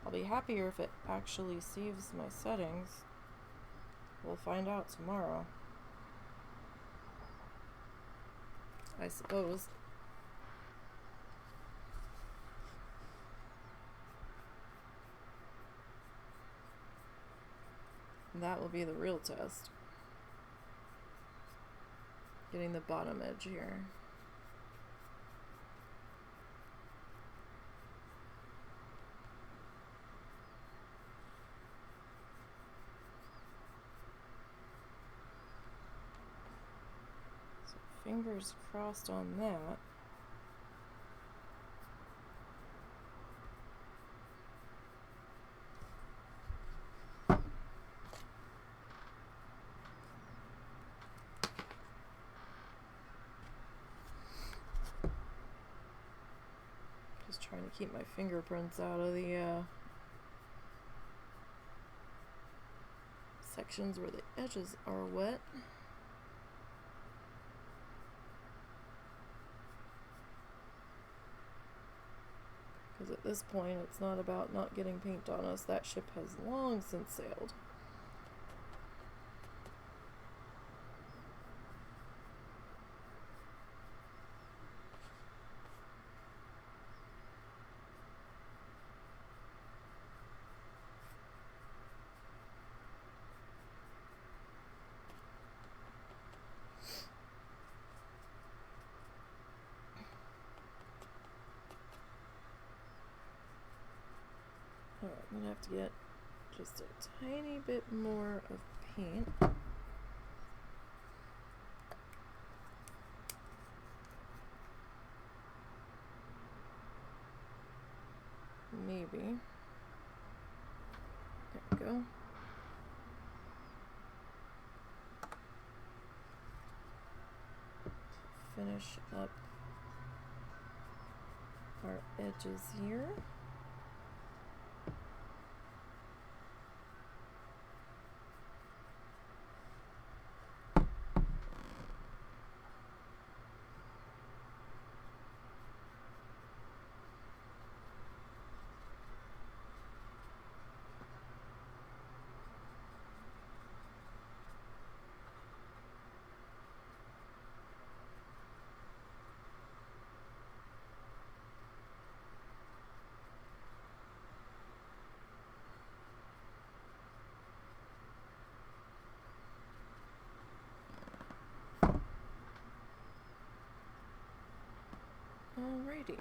I'll be happier if it actually saves my settings. We'll find out tomorrow, I suppose. That will be the real test. Getting the bottom edge here. So fingers crossed on that. Just trying to keep my fingerprints out of the sections where the edges are wet. Because at this point, it's not about not getting paint on us. That ship has long since sailed. Alright, I'm gonna have to get just a tiny bit more of paint. Maybe. There we go. Finish up our edges here. Alrighty.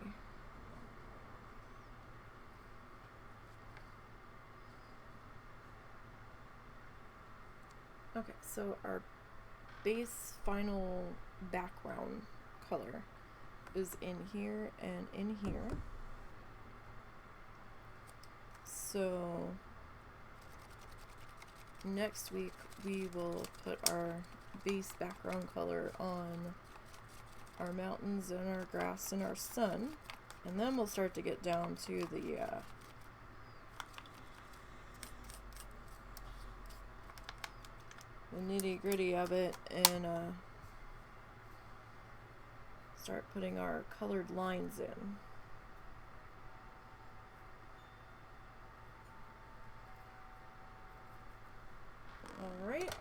Okay, so our base final background color is in here and in here. So next week we will put our base background color on our mountains and our grass and our sun, and then we'll start to get down to the nitty-gritty of it and start putting our colored lines in. Alright.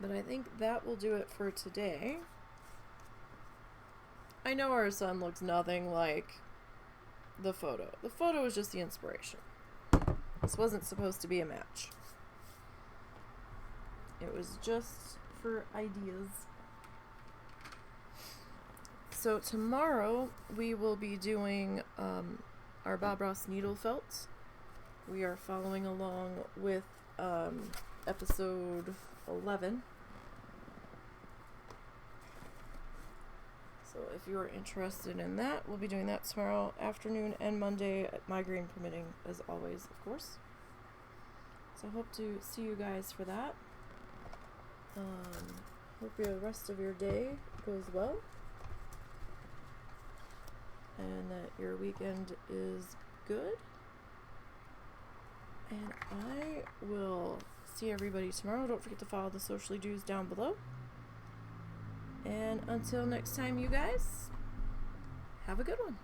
But I think that will do it for today. I know our sun looks nothing like the photo. The photo was just the inspiration. This wasn't supposed to be a match. It was just for ideas. So tomorrow we will be doing our Bob Ross needle felt. We are following along with episode 11. So if you are interested in that, we'll be doing that tomorrow afternoon and Monday, migraine permitting, as always, of course. So I hope to see you guys for that. Hope the rest of your day goes well, and that your weekend is good. And I will see everybody tomorrow. Don't forget to follow the socially do's down below. And until next time, you guys, have a good one.